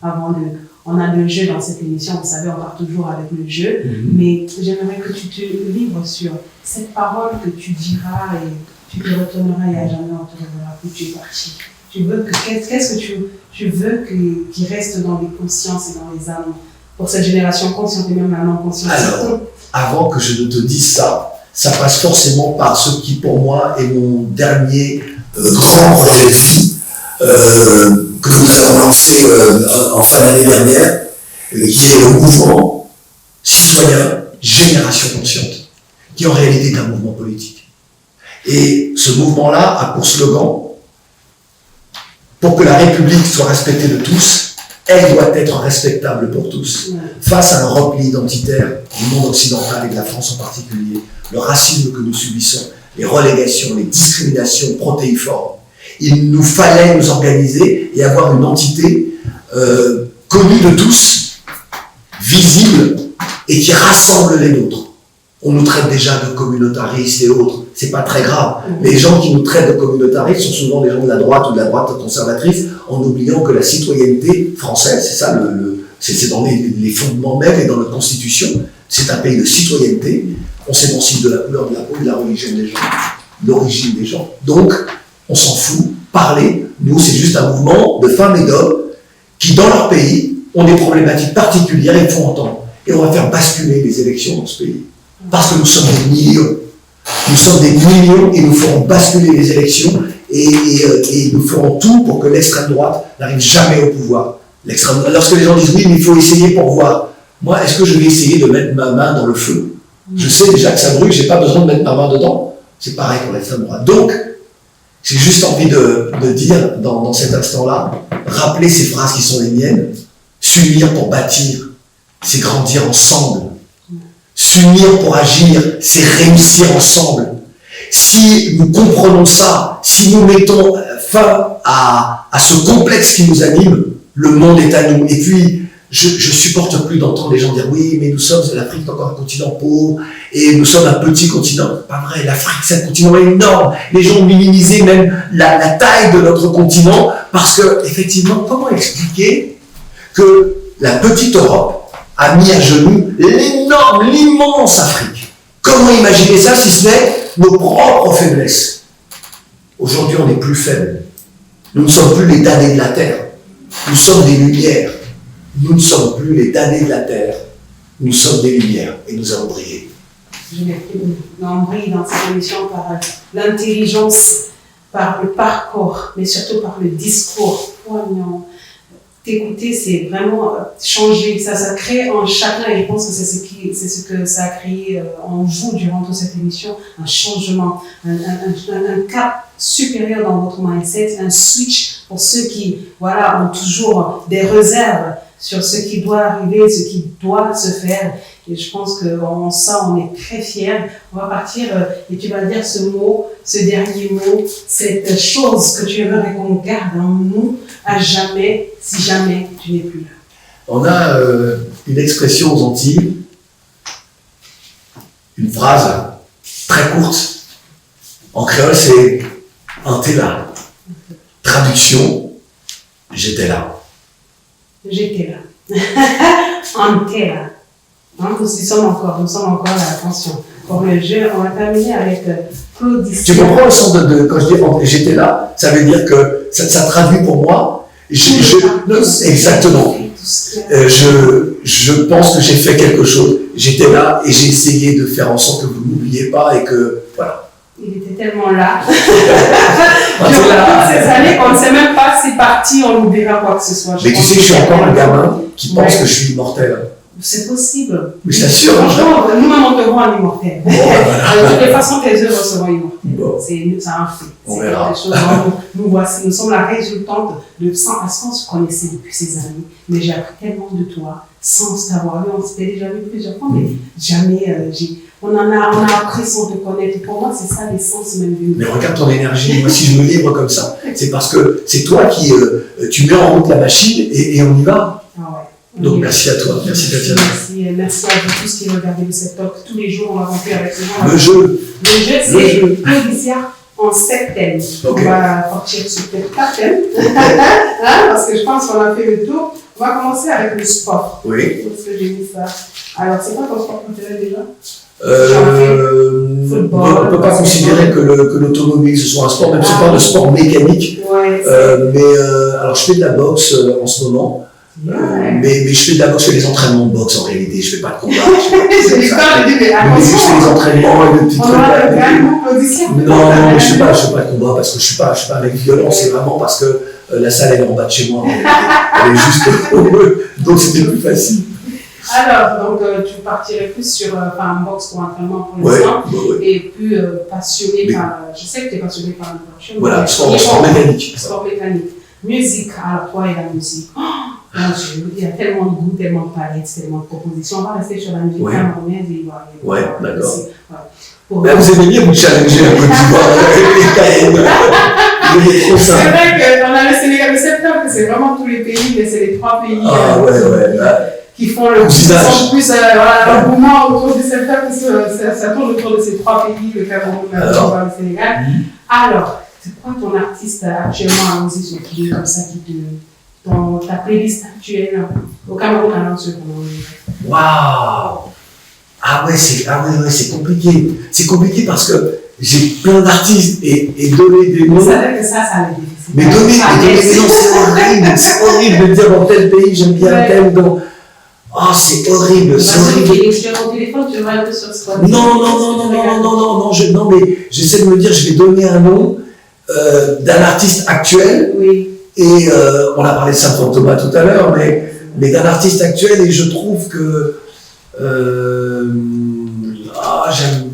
avant de... On a le jeu dans cette émission, vous savez, on part toujours avec le jeu, mais j'aimerais que tu te livres sur cette parole que tu diras et tu te retourneras et à jamais on te reverra où tu es parti. qu'est-ce que tu veux qui reste dans les consciences et dans les âmes pour cette génération consciente et même la non consciente? Alors, avant que je ne te dise ça, ça passe forcément par ce qui, pour moi, est mon dernier grand projet de vie que nous avons lancé en fin d'année dernière, qui est le mouvement citoyen Génération Consciente, qui en réalité est un mouvement politique. Et ce mouvement-là a pour slogan, pour que la République soit respectée de tous, elle doit être respectable pour tous. Face à un repli identitaire du monde occidental et de la France en particulier, le racisme que nous subissons, les relégations, les discriminations protéiformes, il nous fallait nous organiser et avoir une entité connue de tous, visible et qui rassemble les nôtres. On nous traite déjà de communautaristes et autres, c'est pas très grave. Les gens qui nous traitent de communautaristes sont souvent des gens de la droite ou de la droite conservatrice, en oubliant que la citoyenneté française, c'est ça, c'est dans les fondements même et dans notre constitution, c'est un pays de citoyenneté. On s'émancipe de la couleur de la peau, de la religion des gens, de l'origine des gens. Donc, on s'en fout. Parler, nous, c'est juste un mouvement de femmes et d'hommes qui, dans leur pays, ont des problématiques particulières et font entendre. Et on va faire basculer les élections dans ce pays. Parce que nous sommes des millions. Nous sommes des millions et nous ferons basculer les élections et nous ferons tout pour que l'extrême droite n'arrive jamais au pouvoir. Lorsque les gens disent oui, mais il faut essayer pour voir. Moi, est-ce que je vais essayer de mettre ma main dans le feu? Je sais déjà que ça brûle, j'ai pas besoin de mettre ma main dedans. C'est pareil pour l'extrême droite. Donc, j'ai juste envie de dire dans cet instant-là, rappeler ces phrases qui sont les miennes, s'unir pour bâtir, c'est grandir ensemble. S'unir pour agir, c'est réussir ensemble. Si nous comprenons ça, si nous mettons fin à ce complexe qui nous anime, le monde est à nous. Et puis, je supporte plus d'entendre les gens dire oui, mais nous sommes, l'Afrique est encore un continent pauvre, et nous sommes un petit continent. Pas vrai, l'Afrique c'est un continent énorme. Les gens ont minimisé même la taille de notre continent, parce que, effectivement, comment expliquer que la petite Europe a mis à genoux l'énorme, l'immense Afrique? Comment imaginer ça si ce n'est nos propres faiblesses? Aujourd'hui, on est plus faibles. Nous ne sommes plus les damnés de la terre. Nous sommes des lumières. Nous ne sommes plus les damnés de la terre. Nous sommes des lumières et nous allons briller. On brille dans cette émission par l'intelligence, par le parcours, mais surtout par le discours poignant. T'écouter, c'est vraiment changer. Ça crée en chacun, et je pense que c'est ce que ça a créé en vous durant toute cette émission, un changement, un cap supérieur dans votre mindset, un switch pour ceux qui, ont toujours des réserves sur ce qui doit arriver, ce qui doit se faire. Et je pense qu'en ça, on est très fiers. On va partir et tu vas dire ce mot, ce dernier mot, cette chose que tu aimerais qu'on garde en nous à jamais, si jamais tu n'es plus là. On a une expression aux Antilles, une phrase très courte. En créole, c'est « un t'es là ». Traduction, « j'étais là ». J'étais là. On était là. Nous sommes encore là, attention. Pour le jeu, on va terminer avec Claude. Tu comprends le sens de quand je dis j'étais là, ça veut dire que ça traduit pour moi. Exactement. Je pense que j'ai fait quelque chose. J'étais là et j'ai essayé de faire en sorte que vous ne m'oubliez pas et que voilà. Il était tellement là. Durant toutes ces années qu'on ne sait même pas si parti, on oubliera quoi que ce soit. Mais tu sais que je suis encore un gamin qui pense que je suis immortel. C'est possible. Mais je t'assure. Franchement, nous-mêmes, on te rend un immortel. Bon, voilà. De toute façon, tes œuvres seront immortelles. Bon. C'est un fait. On verra. Nous sommes la résultante de sans qu'on se connaissait depuis ces années. Mais j'ai appris tellement de toi sans t'avoir vu. On s'était déjà vu plusieurs fois, mais jamais on a appris sans te connaître. Pour moi, c'est ça l'essence même du. Mais regarde ton énergie. Moi, si je me livre comme ça, c'est parce que c'est toi qui tu mets en route la machine et on y va. Ah ouais. Donc merci à toi, merci Tatiana. Merci à vous tous qui regardez le set talk. Tous les jours, on va remplir avec les gens. Le jeu, c'est Claudicia en 7 thèmes. Okay. On va sortir sur peut-être 4 thèmes. Parce que je pense qu'on a fait le tour. On va commencer avec le sport. Oui. Parce que j'ai mis ça. Alors, c'est quoi ton sport préféré déjà? Football, on ne peut pas considérer que l'automobile ce soit un sport, même si c'est pas un sport mécanique. Ouais, alors je fais de la boxe en ce moment. Mais je fais de la boxe, je fais des entraînements de boxe en réalité, je fais pas de combat. Je fais des entraînements et des petits trucs. Non, je fais pas de combat parce que je suis pas un mec violent, c'est vraiment parce que la salle elle est en bas de chez moi, elle est juste donc c'était plus facile. Alors, donc tu partirais plus sur un boxe pour entraînement pour l'instant, et plus passionné par, je sais que tu es passionné par la voiture. Voilà, sport mécanique. Sport mécanique. Musique, alors toi et la musique. Mon Dieu, il y a tellement de goûts, tellement de palettes, tellement de propositions. On va rester sur la musique camerounaise et ivoirienne. Ouais, d'accord. Là, vous aimez bien vous challenger un peu les Cayennes. C'est vrai qu'on a le Sénégal, mais c'est vrai que c'est vraiment tous les pays, mais c'est les 3 pays qui font le plus l'engouement autour du secteur, parce que ça tourne autour de ces 3 pays, le Cameroun, le Sénégal. Alors, c'est quoi ton artiste actuellement à musique qui est comme ça, dans ta playlist actuelle au Cameroun alors ce qu'on Waouh! Ah ouais, c'est compliqué. C'est compliqué parce que j'ai plein d'artistes et donner des noms. Ça veut que ça allait difficile. Mais donner des noms, c'est horrible de dire dans tel pays j'aime bien tel nom. Ah, c'est horrible, c'est horrible. Tu as ton téléphone, tu vas un peu sur ce qu'on Non, mais j'essaie de me dire, je vais donner un nom d'un artiste actuel. Oui. Et on a parlé de Saint Thomas tout à l'heure, mais d'un artiste actuel, et je trouve que j'aime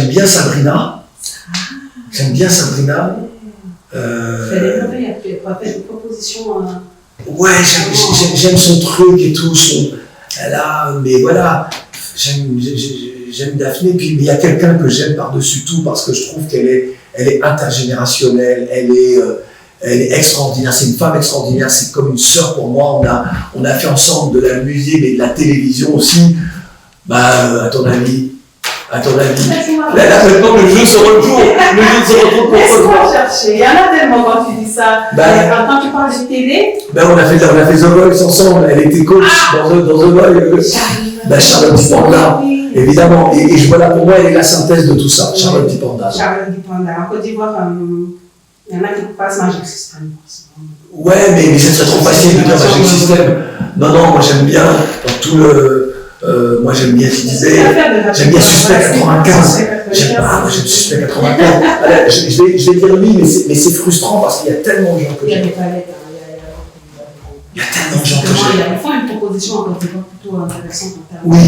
bien Sabrina. J'aime bien Sabrina. Tu as développé une proposition. Ouais, j'aime son truc et tout. Mais voilà, j'aime Daphné. Puis il y a quelqu'un que j'aime par-dessus tout parce que je trouve qu'elle est intergénérationnelle. Elle est extraordinaire, c'est une femme extraordinaire, c'est comme une sœur pour moi. On a fait ensemble de la musique et de la télévision aussi. À ton avis. Là, maintenant, le jeu se retrouve pour Laisse-moi chercher. Il y en a tellement quand tu dis ça. Quand tu parles de télé. On a fait The Voice ensemble. Elle était coach dans The Voice. Charlotte Dipanda, évidemment. Et je vois là, pour moi, elle est la synthèse de tout ça. Charlotte Dipanda. En Côte d'Ivoire, il y en a qui passent Magic System. Ouais, mais ce serait trop facile de dire Magic System. Non, moi j'aime bien dans tout le. Moi j'aime bien ce qu'il disait. J'aime bien Suspect 95. J'aime Suspect 95. Je vais dire lui, mais c'est frustrant parce qu'il y a tellement de gens que j'aime. Il y a tellement de gens que j'aime. Il faut une proposition encore plutôt intéressante en termes. Oui.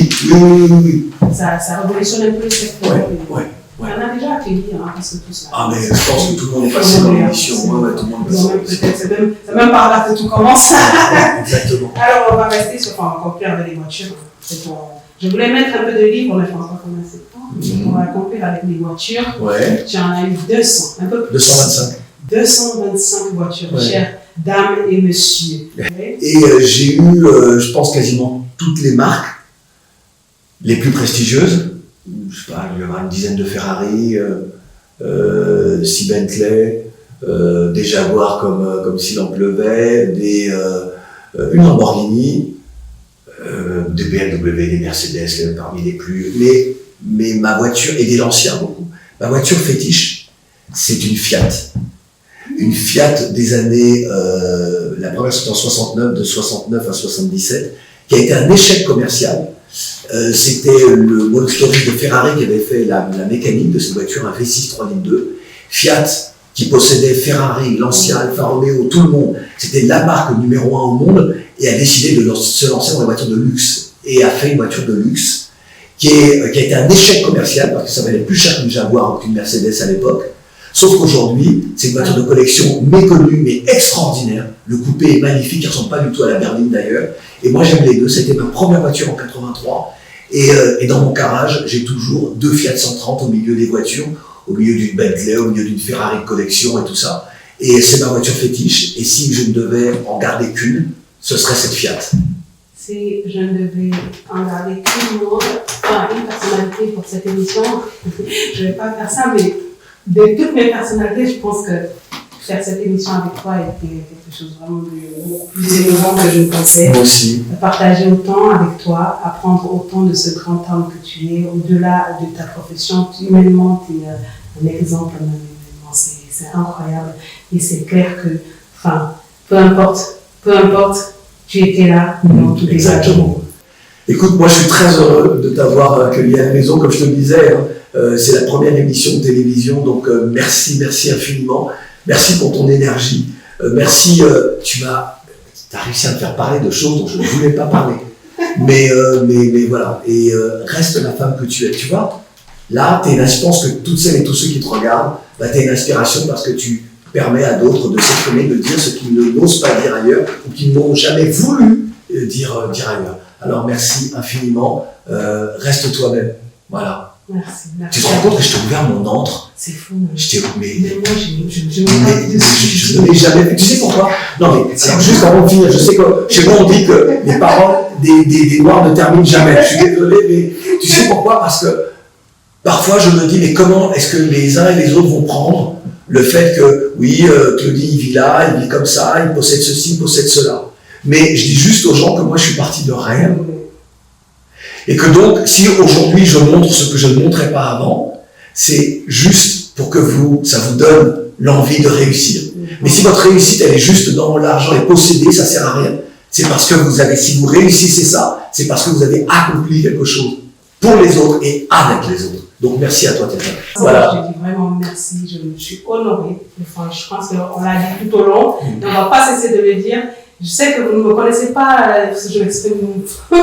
Ça révolutionne un peu le secteur. Ouais. On a déjà accueilli parce que tout ça. Mais je pense que tout le monde est passé dans l'émission. Tout le monde est passé. C'est même par là que tout commence. Exactement. Alors, on va rester sur conclure avec les voitures. Je voulais mettre un peu de livres, mais je pense pas qu'on a assez de temps. On va conclure avec les voitures. Ouais. Tu en as eu 200, un peu plus. 225. 225 voitures, chères dames et messieurs. Et j'ai eu, je pense, quasiment toutes les marques les plus prestigieuses. Je sais pas, il y aura une dizaine de Ferrari, 6 Bentley, des Jaguars comme s'il en pleuvait, une Lamborghini, des BMW, des Mercedes, parmi les plus. Mais ma voiture, et des Lancia beaucoup. Ma voiture fétiche, c'est une Fiat. Une Fiat des années, la première c'était en 69, de 69 à 77, qui a été un échec commercial. C'était le motoriste de Ferrari qui avait fait la mécanique de cette voiture, un V6 3 litres 2. Fiat, qui possédait Ferrari, Lancia, Alfa Romeo, tout le monde. C'était la marque numéro 1 au monde et a décidé de se lancer dans la voiture de luxe. Et a fait une voiture de luxe qui a été un échec commercial parce que ça valait plus cher qu'une Jaguar ou qu'une Mercedes à l'époque. Sauf qu'aujourd'hui, c'est une voiture de collection méconnue mais extraordinaire. Le coupé est magnifique, il ne ressemble pas du tout à la berline d'ailleurs. Et moi j'aime les deux, c'était ma première voiture en 83. Et dans mon garage, j'ai toujours 2 Fiat 130 au milieu des voitures, au milieu d'une Bentley, au milieu d'une Ferrari de collection et tout ça. Et c'est ma voiture fétiche. Et si je ne devais en garder qu'une, ce serait cette Fiat. Si je ne devais en garder qu'une une personnalité pour cette émission, je ne vais pas faire ça, mais de toutes mes personnalités, je pense que faire cette émission avec toi était quelque chose vraiment de beaucoup plus émouvant que je ne pensais. Moi aussi. Partager autant avec toi, apprendre autant de ce grand homme que tu es, au-delà de ta profession, humainement, tu es un exemple, c'est incroyable. Et c'est clair que, enfin, peu importe, tu étais là, dans tous les Exactement. Écoute, moi je suis très heureux de t'avoir accueilli à la maison, comme je te le disais, c'est la première émission de télévision, donc merci infiniment, merci pour ton énergie, merci, tu as réussi à me faire parler de choses dont je ne voulais pas parler, mais voilà, et reste la femme que tu es, tu vois, là, je pense que toutes celles et tous ceux qui te regardent, bah, tu es une inspiration parce que tu permets à d'autres de s'exprimer, de dire ce qu'ils n'osent pas dire ailleurs, ou qu'ils n'ont jamais voulu dire ailleurs. Alors merci infiniment, reste toi-même, voilà. Merci. Tu te rends compte que je t'ai ouvert mon antre? C'est fou. Mais moi, je ne l'ai jamais fait. Tu sais pourquoi? Non mais alors, juste avant de finir, je sais que chez moi on dit que les paroles des Noirs ne terminent jamais. Je suis désolé, mais tu sais pourquoi? Parce que parfois je me dis, mais comment est-ce que les uns et les autres vont prendre le fait que, oui, Claudie il vit là, il vit comme ça, il possède ceci, il possède cela. Mais je dis juste aux gens que moi je suis parti de rien. Et que donc, si aujourd'hui je montre ce que je ne montrais pas avant, c'est juste pour que ça vous donne l'envie de réussir. Mais si votre réussite elle est juste dans l'argent et posséder, ça sert à rien. C'est parce que si vous réussissez ça, c'est parce que vous avez accompli quelque chose pour les autres et avec les autres. Donc merci à toi, Théa. Voilà. Je dis vraiment merci, je suis honorée. Enfin, je pense qu'on l'a dit tout au long, et on ne va pas cesser de le dire. Je sais que vous ne me connaissez pas, parce que je m'exprime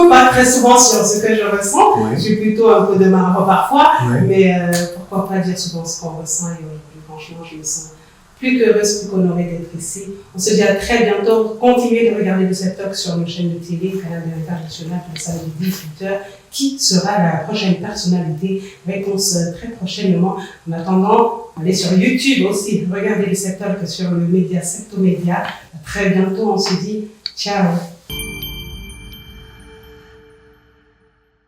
pas très souvent sur ce que je ressens. Oui. J'ai plutôt un peu de marbre parfois, Oui. mais pourquoi pas dire souvent ce qu'on ressent. Et aujourd'hui, franchement, je me sens plus qu'heureuse, plus qu'honorée d'être ici. On se dit à très bientôt. Continuez de regarder le Set Talk sur nos chaînes de télé, Canal International, le samedi 18h. Qui sera la prochaine personnalité? Réponse très prochainement. En attendant, allez sur YouTube aussi. Regardez le Set Talk sur le média Septomédia. À très bientôt. On se dit ciao.